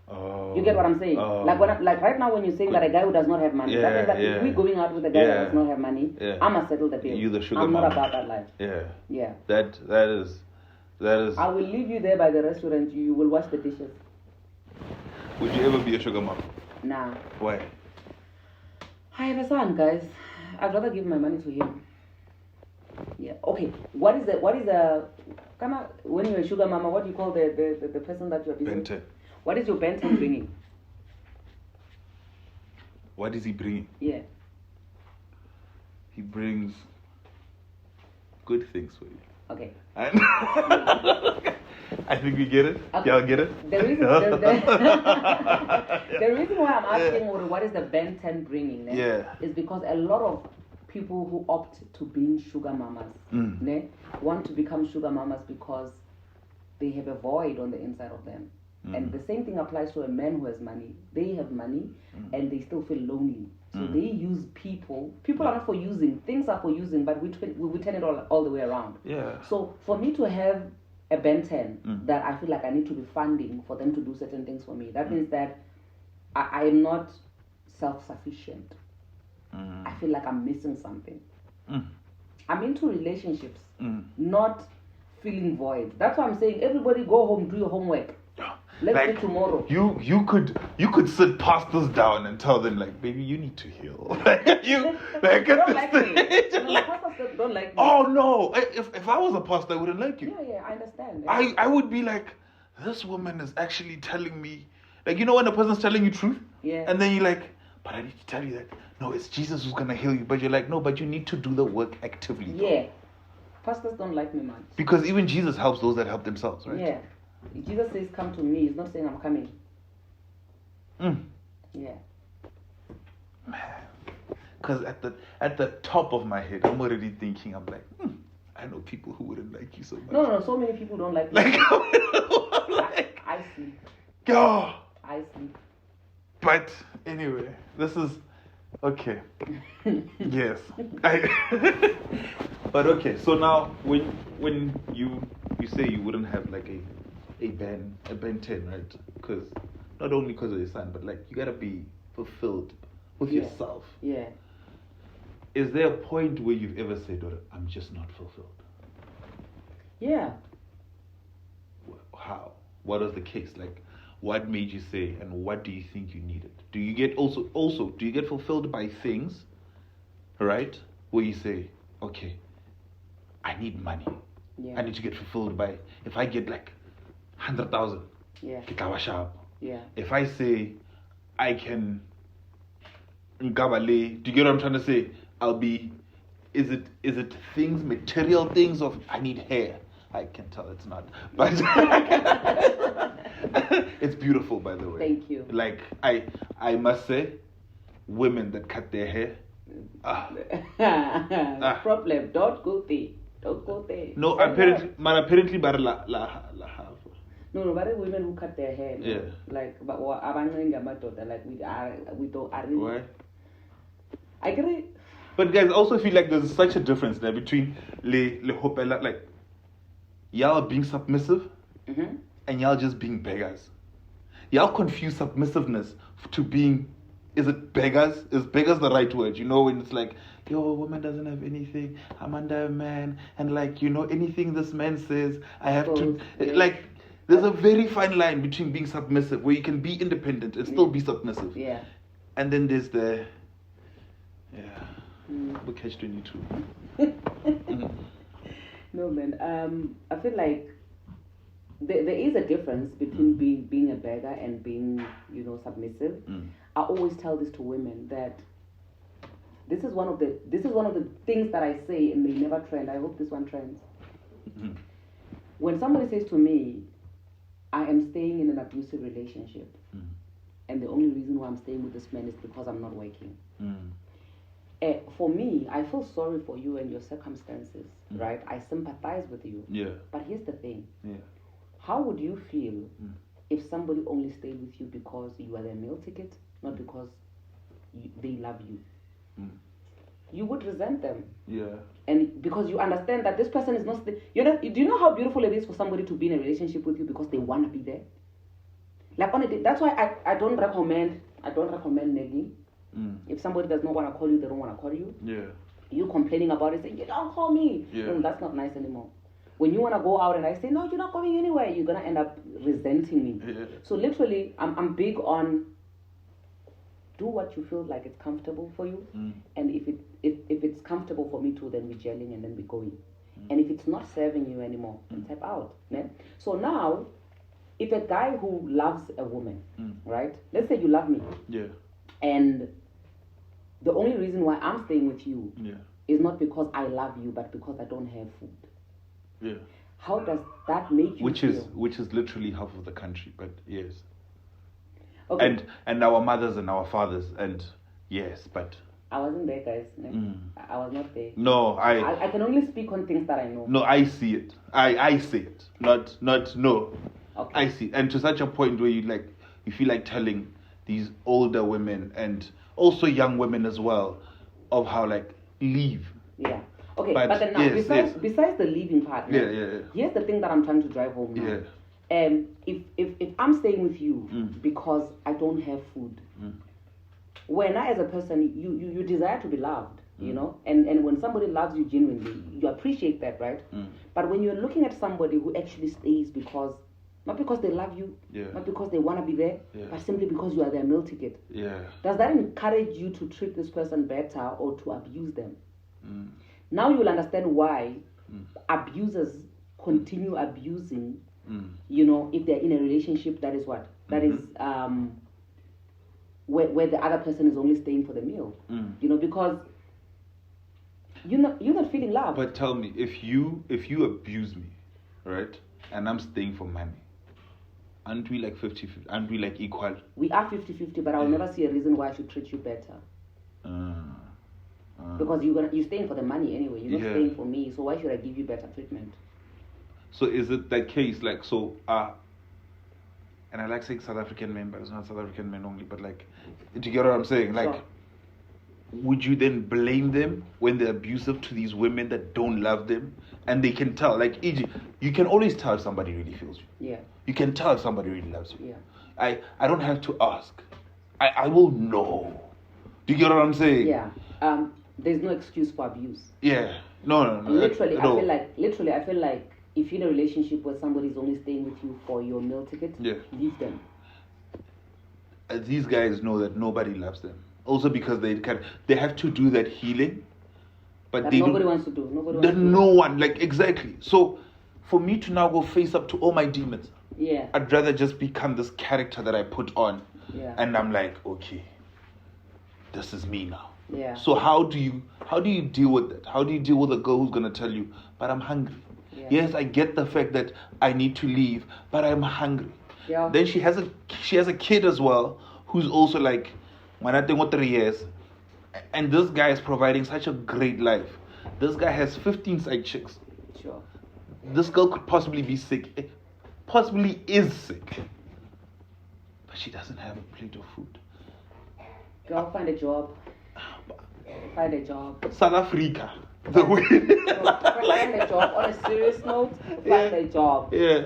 Speaker 1: Oh.
Speaker 2: You get what I'm saying? Like right now, when you're saying that a guy who does not have money, that means that if we're going out with a guy that does not have money, I must settle the bill.
Speaker 1: You the sugar
Speaker 2: I'm
Speaker 1: mama.
Speaker 2: not about that life.
Speaker 1: Yeah. That is.
Speaker 2: I will leave you there by the restaurant. You will wash the dishes.
Speaker 1: Would you ever be a sugar mama?
Speaker 2: Nah.
Speaker 1: Why?
Speaker 2: I have a son, guys. I'd rather give my money to him. Yeah. Okay. What is the when you're a sugar mama, what do you call the person that you're busy with?
Speaker 1: Benten.
Speaker 2: What is your Benten bringing?
Speaker 1: What is he bringing?
Speaker 2: Yeah.
Speaker 1: He brings good things for you.
Speaker 2: Okay.
Speaker 1: I think we get it.
Speaker 2: Okay.
Speaker 1: Y'all get it?
Speaker 2: The reason why I'm asking what is the Benten bringing is because a lot of people who opt to being sugar mamas want to become sugar mamas because they have a void on the inside of them. And the same thing applies to a man who has money. They have money and they still feel lonely. So they use people. People are not for using. Things are for using, but we turn it all the way around.
Speaker 1: Yeah.
Speaker 2: So for me to have a Benten that I feel like I need to be funding for them to do certain things for me, that means that I am not self-sufficient. I feel like I'm missing something. I'm into relationships, not feeling void. That's why I'm saying, everybody go home, do your homework. Let's do tomorrow.
Speaker 1: You could sit pastors down and tell them, like, baby, you need to heal. You like at
Speaker 2: don't like me. Pastors don't like me.
Speaker 1: Oh no! If I was a pastor, I wouldn't like you.
Speaker 2: Yeah, I understand.
Speaker 1: I would be like, this woman is actually telling me, like, you know when a person's telling you truth, and then you're like, but I need to tell you that no, it's Jesus who's gonna heal you. But you're like, no, but you need to do the work actively.
Speaker 2: Yeah, pastors don't like me much.
Speaker 1: Because even Jesus helps those that help themselves, right?
Speaker 2: Yeah. Jesus says, come to me. He's not saying I'm coming. Yeah.
Speaker 1: Man. Because at the top of my head, I'm already thinking, I'm like, I know people who wouldn't like you so much.
Speaker 2: No, so many people don't like me. I sleep.
Speaker 1: Oh.
Speaker 2: I sleep.
Speaker 1: But anyway, this is okay. Yes. But okay, so now when you say you wouldn't have like a Ben 10, right? Because not only because of your son, but like you gotta be fulfilled with yourself.
Speaker 2: Yeah.
Speaker 1: Is there a point where you've ever said, I'm just not fulfilled?
Speaker 2: Yeah.
Speaker 1: How? What was the case? Like, what made you say, and what do you think you needed? Do you get also do you get fulfilled by things, right? Where you say, okay, I need money.
Speaker 2: Yeah.
Speaker 1: I need to get fulfilled by, if I get like 100,000,
Speaker 2: yeah.
Speaker 1: Yeah. If I say I can, do you get what I'm trying to say? I'll be is it things, material things of I need hair? I can tell it's not, but it's beautiful, by the way.
Speaker 2: Thank you.
Speaker 1: Like I must say, women that cut their hair.
Speaker 2: Problem. Don't go there. Don't go there.
Speaker 1: No, apparently, but have.
Speaker 2: No, but women who cut their hair.
Speaker 1: Yeah.
Speaker 2: Like, but like we don't.
Speaker 1: Why?
Speaker 2: I agree.
Speaker 1: But guys, I also feel like there's such a difference there between le hopela, like y'all being submissive and y'all just being beggars. Y'all confuse submissiveness to being, is it beggars? Is beggars the right word? You know, when it's like, yo, a woman doesn't have anything, I'm under a man, and like, you know, anything this man says, I have to, like, there's a very fine line between being submissive, where you can be independent and still be submissive.
Speaker 2: Yeah.
Speaker 1: And then there's the, we catch 22.
Speaker 2: No, man. I feel like there is a difference between being a beggar and being, you know, submissive. I always tell this to women that this is one of the things that I say and they never trend. I hope this one trends. When somebody says to me, I am staying in an abusive relationship, and the only reason why I'm staying with this man is because I'm not working. For me, I feel sorry for you and your circumstances, right? I sympathize with you.
Speaker 1: Yeah.
Speaker 2: But here's the thing.
Speaker 1: Yeah.
Speaker 2: How would you feel if somebody only stayed with you because you are their meal ticket, not because they love you? You would resent them. Yeah. And because you understand that this person is not... do you know how beautiful it is for somebody to be in a relationship with you because they want to be there? Like, on a day, that's why I don't recommend nagging. If somebody does not want to call you, they don't want to call you. Yeah. You complaining about it, saying, you don't call me. Yeah. No, that's not nice anymore. When you want to go out and I say, no, you're not going anywhere, you're going to end up resenting me. Yeah. So literally, I'm big on do what you feel like it's comfortable for you. And if it's comfortable for me too, then we're gelling and then we're going. And if it's not serving you anymore, then step out. Yeah? So now, if a guy who loves a woman, right? Let's say you love me. Yeah. And the only reason why I'm staying with you is not because I love you, but because I don't have food. Yeah. How does that make you feel?
Speaker 1: Which is literally half of the country, but yes. Okay. And our mothers and our fathers, and yes, but
Speaker 2: I wasn't there, guys. I was not there.
Speaker 1: No,
Speaker 2: I can only speak on things that I know.
Speaker 1: No, I see it. I see it. Not no. Okay. I see it. And to such a point where you feel like telling these older women and also young women as well of how leave.
Speaker 2: Yeah. Okay, but then now besides the leaving part, here's the thing that I'm trying to drive home now. Yeah. If I'm staying with you because I don't have food, when I as a person you desire to be loved, you know, and when somebody loves you genuinely, you appreciate that, right? But when you're looking at somebody who actually stays because not because they love you, not because they want to be there, but simply because you are their meal ticket. Yeah. Does that encourage you to treat this person better or to abuse them? Now you'll understand why abusers continue abusing, you know, if they're in a relationship that is what? That is where the other person is only staying for the meal. You know, because you're not feeling love.
Speaker 1: But tell me, if you abuse me, right, and I'm staying for money, aren't we 50-50? Aren't we equal?
Speaker 2: We are 50-50, but I'll never see a reason why I should treat you better. Because you're staying for the money anyway. You're not staying for me, so why should I give you better treatment?
Speaker 1: So is it that case, and I like saying South African men, but it's not South African men only, but do you get what I'm saying? Sure. Would you then blame them when they're abusive to these women that don't love them? And they can tell, e.g., you can always tell if somebody really feels you. Yeah. You can tell if somebody really loves you. Yeah. I don't have to ask. I will know. Do you get what I'm saying?
Speaker 2: Yeah. There's no excuse for abuse.
Speaker 1: Yeah. No.
Speaker 2: Literally, I feel like if you're in a relationship where somebody's only staying with you for your meal ticket, leave them.
Speaker 1: These guys know that nobody loves them. Also because they have to do that healing. But
Speaker 2: nobody wants to do.
Speaker 1: No one, exactly. So for me to now go face up to all my demons, I'd rather just become this character that I put on. Yeah. And I'm okay, this is me now.
Speaker 2: Yeah.
Speaker 1: So how do you deal with that? How do you deal with a girl who's gonna tell you, but I'm hungry?
Speaker 2: Yeah.
Speaker 1: Yes, I get the fact that I need to leave, but I'm hungry.
Speaker 2: Yeah.
Speaker 1: Then she has a kid as well who's also like, when I think what 3 years, and this guy is providing such a great life. This guy has 15 side chicks.
Speaker 2: Sure.
Speaker 1: This girl could possibly be sick, possibly is sick, but she doesn't have a plate of food.
Speaker 2: Girl, find a job. Find a job.
Speaker 1: South Africa. The way.
Speaker 2: Find a job. On a serious note, find a job.
Speaker 1: Yeah.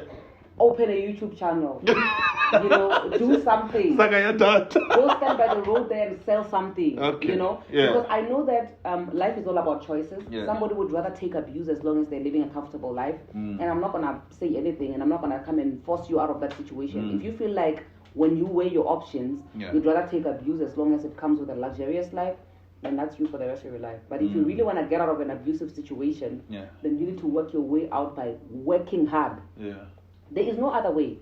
Speaker 2: Open a YouTube channel. Do something. Go stand by the road there and sell something.
Speaker 1: Okay.
Speaker 2: Yeah. Because I know that life is all about choices. Yeah. Somebody would rather take abuse as long as they're living a comfortable life. And I'm not gonna say anything, and I'm not gonna come and force you out of that situation. If you feel like when you weigh your options, you'd rather take abuse as long as it comes with a luxurious life, then that's you for the rest of your life. But if you really want to get out of an abusive situation, then you need to work your way out by working hard. Yeah. There is no other way.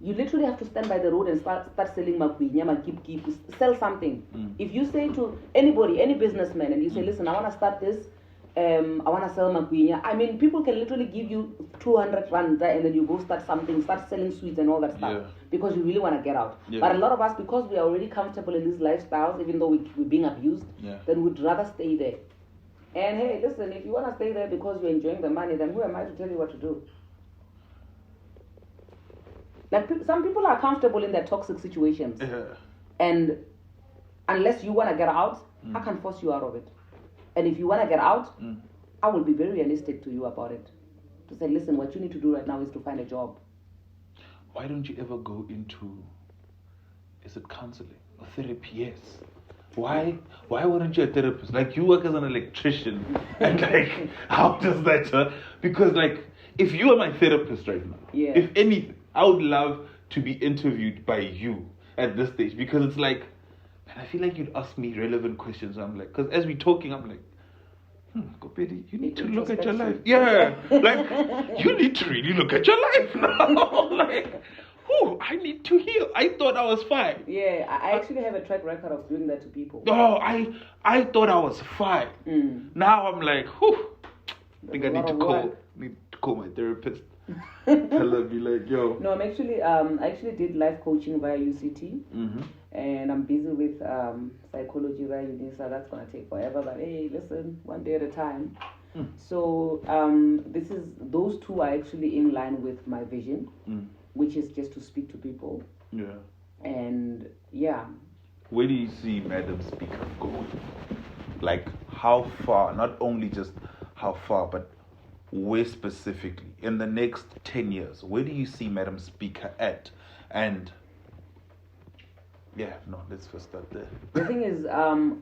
Speaker 2: You literally have to stand by the road and start selling magwinya, keep, sell something. If you say to anybody, any businessman, and you say, listen, I want to start this, I want to sell magwinya. I mean, people can literally give you 200 rand and then you go start something, start selling sweets and all that stuff because you really want to get out. But a lot of us, because we are already comfortable in these lifestyles, even though we're being abused, then we'd rather stay there. And hey, listen, if you want to stay there because you're enjoying the money, then who am I to tell you what to do? Like, some people are comfortable in their toxic situations. And unless you want to get out, I can't force you out of it. And if you want to get out, I will be very realistic to you about it. To say, listen, what you need to do right now is to find a job.
Speaker 1: Why don't you ever go into, is it counseling or therapy? Yes. Why weren't you a therapist? Like, you work as an electrician. And like, how does that because like, if you are my therapist right now, if anything, I would love to be interviewed by you at this stage, because it's like, man, I feel like you'd ask me relevant questions. I'm like, because as we're talking, I'm like, Kopedi, you need to look at your life. Yeah, like, you need to really look at your life now. Like, I need to heal. I thought I was fine.
Speaker 2: Yeah, I actually have a track record of doing that to people.
Speaker 1: Oh, I thought I was fine. Now I'm like, I think I need to call my therapist. Tell her, be like, yo.
Speaker 2: No, I actually did life coaching via UCT, and I'm busy with psychology via uni, so that's gonna take forever. But hey, listen, one day at a time. So those two are actually in line with my vision, which is just to speak to people. Yeah. And yeah.
Speaker 1: Where do you see Madam Speaker going? Like, how far? Not only just how far, but where specifically in the next 10 years? Where do you see Madam Speaker at? And let's first start there.
Speaker 2: The thing is,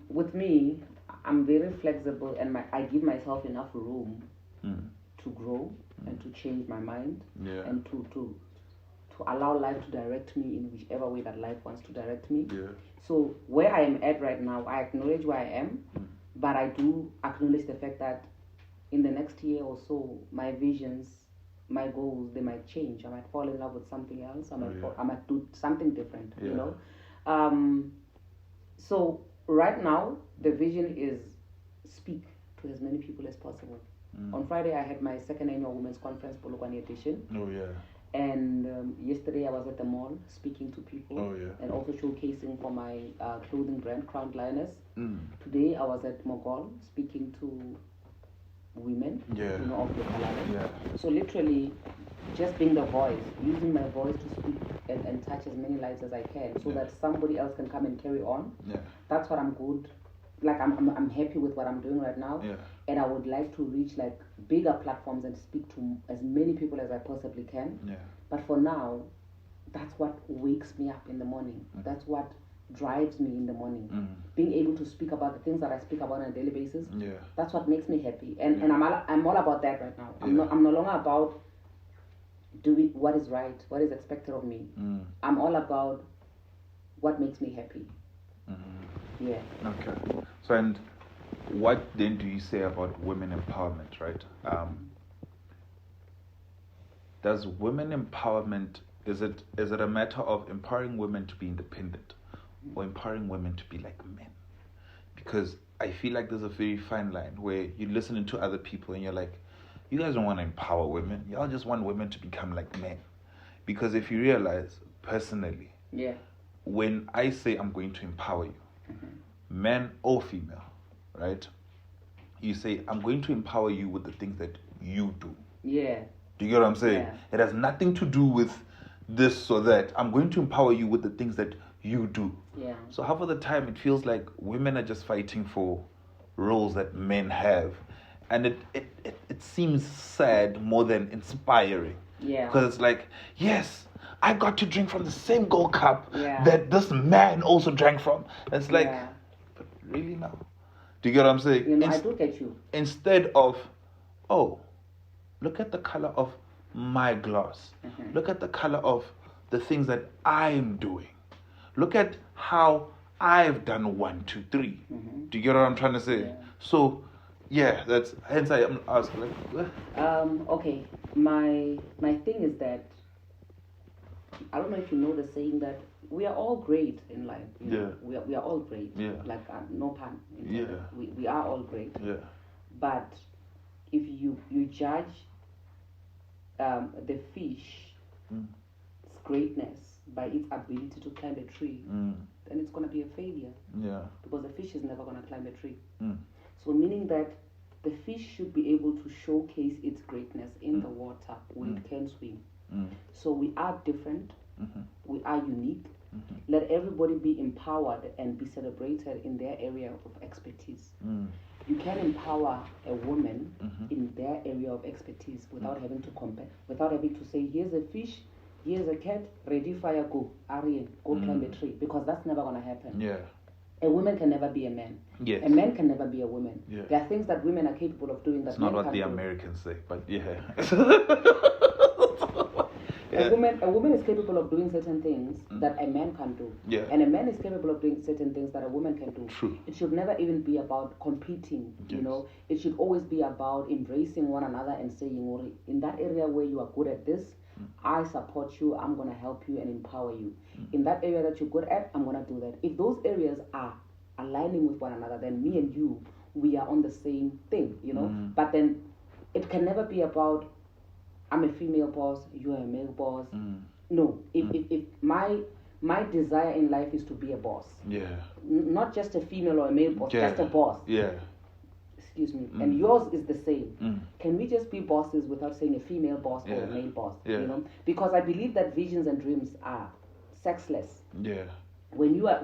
Speaker 2: with me, I'm very flexible, and I give myself enough room to grow and to change my mind, and to allow life to direct me in whichever way that life wants to direct me. So where I am at right now, I acknowledge where I am, but I do acknowledge the fact that in the next year or so, my visions, my goals, they might change. I might fall in love with something else. I might do something different, you know. So right now, the vision is speak to as many people as possible. On Friday, I had my second annual Women's Conference, Polokwane edition.
Speaker 1: Oh, yeah.
Speaker 2: And yesterday, I was at the mall speaking to people and also showcasing for my clothing brand, Crown Lioness. Today, I was at Mogol speaking to women, of the color. So literally, just being the voice, using my voice to speak and touch as many lives as I can, so that somebody else can come and carry on. That's what I'm good. Like, I'm happy with what I'm doing right now, and I would like to reach like bigger platforms and speak to as many people as I possibly can. But for now, that's what wakes me up in the morning. That's what drives me in the morning. Being able to speak about the things that I speak about on a daily basis. That's what makes me happy, and I'm all about that right now. I'm no longer about doing what is right, what is expected of me. I'm all about what makes me happy. Yeah. Okay.
Speaker 1: So, and what then do you say about women empowerment, right? Does women empowerment, is it a matter of empowering women to be independent, or empowering women to be like men? because I feel like there's a very fine line where you're listening to other people and you're like, you guys don't want to empower women. Y'all just want women to become like men. Because if you realize, personally,
Speaker 2: yeah,
Speaker 1: when I say I'm going to empower you, man or female, right? You say, I'm going to empower you with the things that you do.
Speaker 2: yeah.
Speaker 1: Do you get what I'm saying?
Speaker 2: Yeah.
Speaker 1: It has nothing to do with this or that. I'm going to empower you with the things that you do.
Speaker 2: Yeah.
Speaker 1: So half of the time it feels like women are just fighting for roles that men have. And it seems sad more than inspiring.
Speaker 2: Yeah.
Speaker 1: Because it's like, yes, I got to drink from the same gold cup
Speaker 2: Yeah.
Speaker 1: that this man also drank from. And it's like,
Speaker 2: Yeah.
Speaker 1: but really now? Do you get what I'm saying?
Speaker 2: You know, I do get you.
Speaker 1: Instead of, oh, look at the color of my glass. Look at the color of the things that I'm doing. Look at how I've done 1, 2, 3. Do you get what I'm trying to say?
Speaker 2: Yeah.
Speaker 1: So, yeah, that's hence I am asking. Like,
Speaker 2: Okay, my thing is that I don't know if you know the saying that we are all great in life. You know? We are all great.
Speaker 1: Yeah.
Speaker 2: Like no pun.
Speaker 1: Yeah.
Speaker 2: We are all great.
Speaker 1: Yeah.
Speaker 2: But if you judge the fish's greatness by its ability to climb a tree, then it's going to be a failure.
Speaker 1: Yeah.
Speaker 2: Because the fish is never going to climb a tree.
Speaker 1: Mm.
Speaker 2: So meaning that the fish should be able to showcase its greatness in the water where it can swim. So we are different. We are unique. Let everybody be empowered and be celebrated in their area of expertise. You can empower a woman in their area of expertise without having to compare, without having to say, here's a fish, here's a cat, ready, fire, go, Aryan, go climb a tree, because that's never going to happen.
Speaker 1: Yeah.
Speaker 2: A woman can never be a man.
Speaker 1: Yes.
Speaker 2: A man can never be a woman.
Speaker 1: Yeah.
Speaker 2: There are things that women are capable of doing that
Speaker 1: It's not
Speaker 2: men
Speaker 1: what
Speaker 2: can't
Speaker 1: the
Speaker 2: do.
Speaker 1: Americans say, but yeah.
Speaker 2: A woman is capable of doing certain things that a man can't do.
Speaker 1: Yeah.
Speaker 2: And a man is capable of doing certain things that a woman can do.
Speaker 1: True.
Speaker 2: It should never even be about competing, you know. It should always be about embracing one another and saying, well, in that area where you are good at this, I support you, I'm going to help you and empower you. In that area that you're good at, I'm going to do that. If those areas are aligning with one another, then me and you, we are on the same thing, you know. But then it can never be about, I'm a female boss, you are a male boss. No, if my desire in life is to be a boss.
Speaker 1: Yeah.
Speaker 2: Not just a female or a male boss, just a boss.
Speaker 1: Yeah.
Speaker 2: Excuse me. And yours is the same. Can we just be bosses without saying a female boss or a male boss?
Speaker 1: Yeah.
Speaker 2: You know, because I believe that visions and dreams are sexless.
Speaker 1: Yeah.
Speaker 2: When you have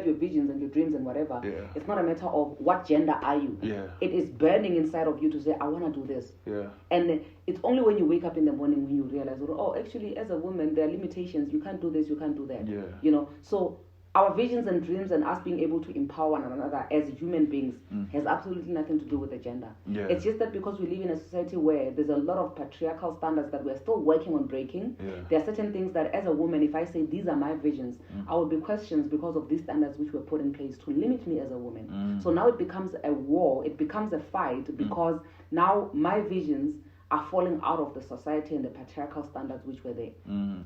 Speaker 2: your visions and your dreams and whatever, it's not a matter of what gender are you.
Speaker 1: Yeah.
Speaker 2: It is burning inside of you to say, I want to do this.
Speaker 1: Yeah.
Speaker 2: And it's only when you wake up in the morning when you realize, oh, actually, as a woman, there are limitations. You can't do this, you can't do that.
Speaker 1: Yeah.
Speaker 2: You know, so our visions and dreams and us being able to empower one another as human beings has absolutely nothing to do with the gender.
Speaker 1: Yeah.
Speaker 2: It's just that because we live in a society where there's a lot of patriarchal standards that we're still working on breaking, there are certain things that as a woman, if I say these are my visions, I will be questioned because of these standards which were put in place to limit me as a woman. So now it becomes a war, it becomes a fight because now my visions are falling out of the society and the patriarchal standards which were there.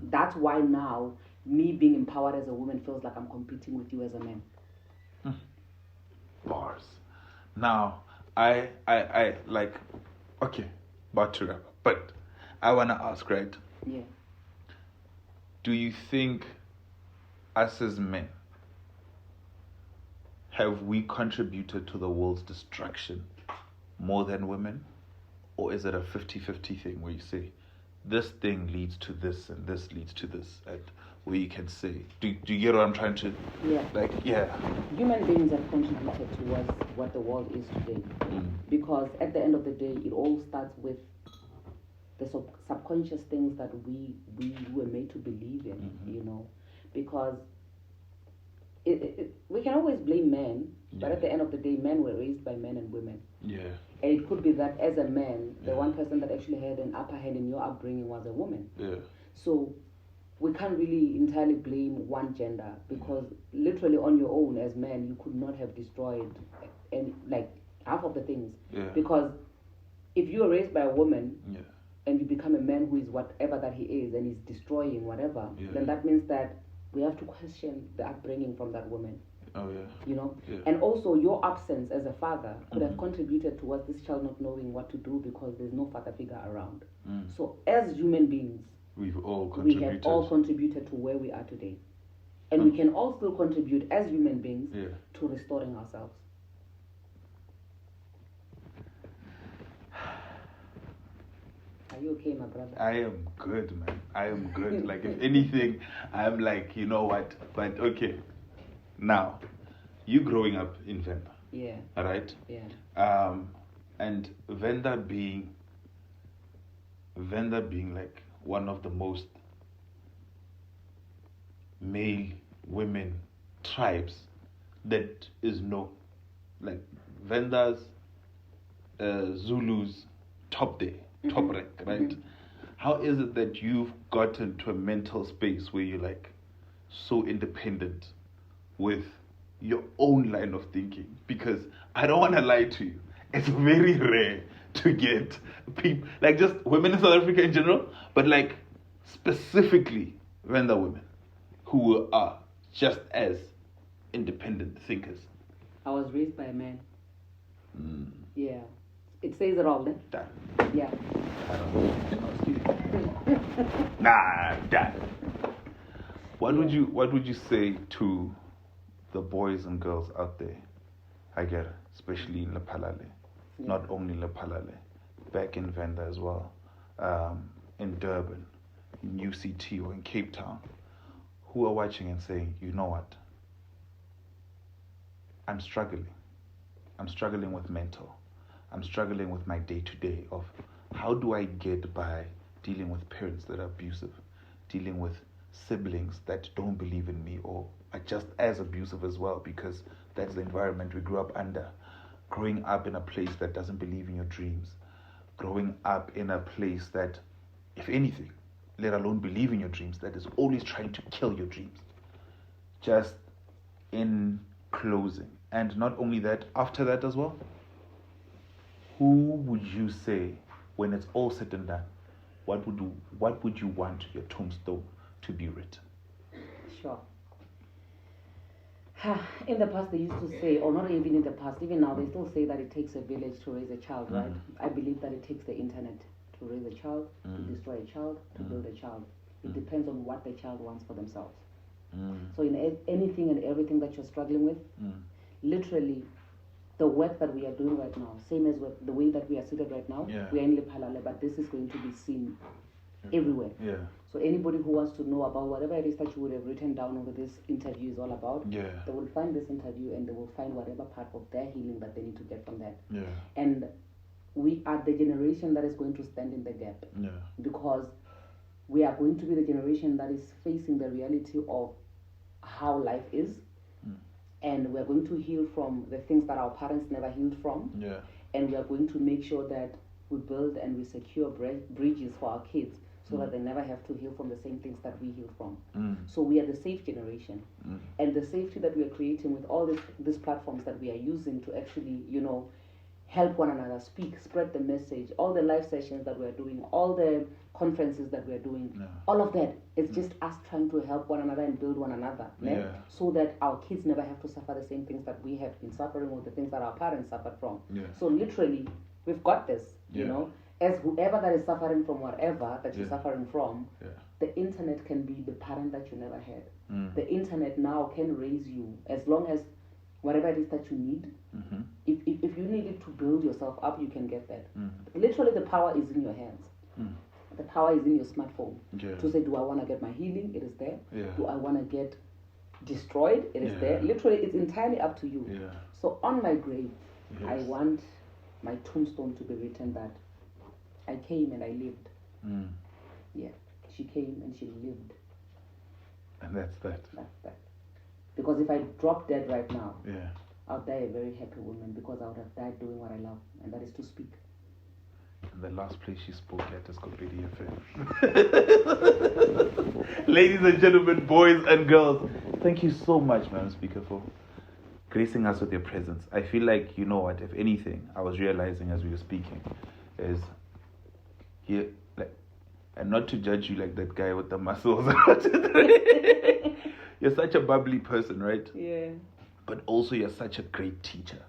Speaker 2: That's why now me being empowered as a woman feels like I'm competing with you as a man.
Speaker 1: Bars. Now, I like, okay, about to wrap up, but I want to ask, right?
Speaker 2: Yeah.
Speaker 1: Do you think us as men, have we contributed to the world's destruction more than women? Or is it a 50-50 thing where you say, this thing leads to this and this leads to this, and where you can say, do you get what I'm trying to,
Speaker 2: Human beings have contributed towards what the world is today. Because at the end of the day, it all starts with the subconscious things that we were made to believe in, you know. Because we can always blame men, but at the end of the day, men were raised by men and women.
Speaker 1: Yeah.
Speaker 2: And it could be that as a man, the one person that actually had an upper hand in your upbringing was a woman.
Speaker 1: Yeah.
Speaker 2: So we can't really entirely blame one gender because literally on your own as men, you could not have destroyed and like half of the things.
Speaker 1: Yeah.
Speaker 2: Because if you are raised by a woman and you become a man who is whatever that he is and is destroying whatever, then that means that we have to question the upbringing from that woman.
Speaker 1: Oh, yeah.
Speaker 2: You know?
Speaker 1: Yeah.
Speaker 2: And also your absence as a father could have contributed towards this child not knowing what to do because there's no father figure around. So as human beings,
Speaker 1: we have all
Speaker 2: contributed to where we are today. And we can all still contribute as human beings to restoring ourselves. Are you okay, my brother?
Speaker 1: I am good, man. I am good. Like, if anything, I'm like, you know what? But okay. Now, you growing up in Venda.
Speaker 2: Yeah.
Speaker 1: Right?
Speaker 2: Yeah.
Speaker 1: And Venda being like one of the most male women tribes that is known. Like Venda's, Zulus, top rank, right? How is it that you've gotten to a mental space where you're like so independent with your own line of thinking? Because I don't want to lie to you, it's very rare to get people, like just women in South Africa in general, but like specifically Venda women who are just as independent thinkers.
Speaker 2: I was raised by a man. Yeah. It says it all, then.
Speaker 1: Dad.
Speaker 2: Yeah.
Speaker 1: I don't know. Nah, Dad. What would you say to the boys and girls out there? I get it, especially in Lephalale.
Speaker 2: Yeah.
Speaker 1: Not only Lephalale, back in Venda as well, in Durban, in UCT or in Cape Town, who are watching and saying, you know what? I'm struggling. I'm struggling with mental. I'm struggling with my day-to-day of how do I get by dealing with parents that are abusive, dealing with siblings that don't believe in me or are just as abusive as well, because that's the environment we grew up under. Growing up in a place that doesn't believe in your dreams. Growing up in a place that, if anything, let alone believe in your dreams, that is always trying to kill your dreams. Just in closing. And not only that, after that as well, who would you say, when it's all said and done, what would you want your tombstone to be written?
Speaker 2: Sure. In the past, they used to say, or not even in the past, even now, they still say that it takes a village to raise a child, right? I believe that it takes the internet to raise a child, to destroy a child, to build a child. It depends on what the child wants for themselves. So in anything and everything that you're struggling with, literally, the work that we are doing right now, same as the way that we are seated right now, we are in Lephalale, but this is going to be seen everywhere.
Speaker 1: Yeah.
Speaker 2: So anybody who wants to know about whatever it is that you would have written down over this interview is all about, they will find this interview and they will find whatever part of their healing that they need to get from that.
Speaker 1: Yeah.
Speaker 2: And we are the generation that is going to stand in the gap.
Speaker 1: Yeah.
Speaker 2: Because we are going to be the generation that is facing the reality of how life is. And we're going to heal from the things that our parents never healed from.
Speaker 1: Yeah.
Speaker 2: And we are going to make sure that we build and we secure bridges for our kids so that they never have to heal from the same things that we healed from. So we are the safe generation. And the safety that we are creating with all these platforms that we are using to actually, help one another speak, spread the message, all the live sessions that we're doing, all the conferences that we're doing, all of that is just us trying to help one another and build one another, so that our kids never have to suffer the same things that we have been suffering or the things that our parents suffered from. So literally, we've got this, you know, as whoever that is suffering from whatever that you're suffering from, the internet can be the parent that you never had. The internet now can raise you as long as whatever it is that you need. If you need it to build yourself up, you can get that. Literally, the power is in your hands. The power is in your smartphone. To say, do I want to get my healing? It is there. Do I want to get destroyed? It is there. Literally, it's entirely up to you. So on my grave, I want my tombstone to be written that I came and I lived. Yeah, she came and she lived.
Speaker 1: And that's that.
Speaker 2: That's that. Because if I drop dead right now, I'll die a very happy woman, because I would have died doing what I love, and that is to speak.
Speaker 1: And the last place she spoke at is Kopedi FM. Ladies and gentlemen, boys and girls, thank you so much, Madam Speaker, for gracing us with your presence. I feel like, you know what, if anything, I was realizing as we were speaking, is here, like, and not to judge you like that guy with the muscles. You're such a bubbly person, right?
Speaker 2: Yeah.
Speaker 1: but also you're such a great teacher.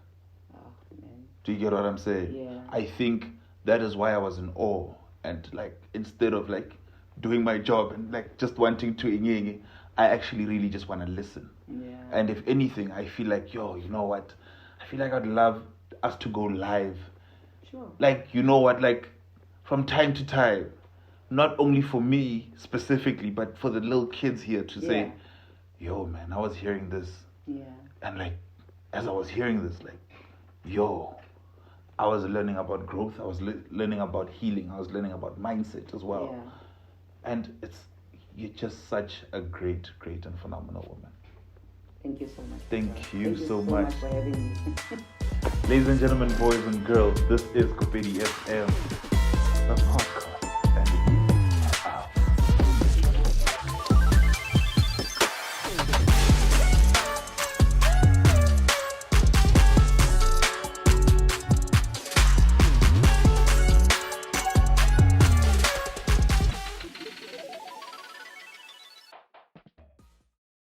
Speaker 2: Oh, man.
Speaker 1: Do you get what I'm saying?
Speaker 2: Yeah.
Speaker 1: I think that is why I was in awe. And like, instead of like doing my job and like just wanting to inging, I actually really just want to listen.
Speaker 2: Yeah.
Speaker 1: And if anything, I feel like, yo, you know what? I feel like I'd love us to go live.
Speaker 2: Sure.
Speaker 1: Like, you know what? Like, from time to time, not only for me specifically, but for the little kids here to say, yo, man, I was hearing this.
Speaker 2: Yeah.
Speaker 1: And like, as I was hearing this, like, yo, I was learning about growth. I was learning about healing. I was learning about mindset as well.
Speaker 2: Yeah.
Speaker 1: And you're just such a great, great and phenomenal woman.
Speaker 2: Thank you so much.
Speaker 1: Thank you so
Speaker 2: so
Speaker 1: much.
Speaker 2: for having me.
Speaker 1: Ladies and gentlemen, boys and girls, this is Kopedi FM, the podcast.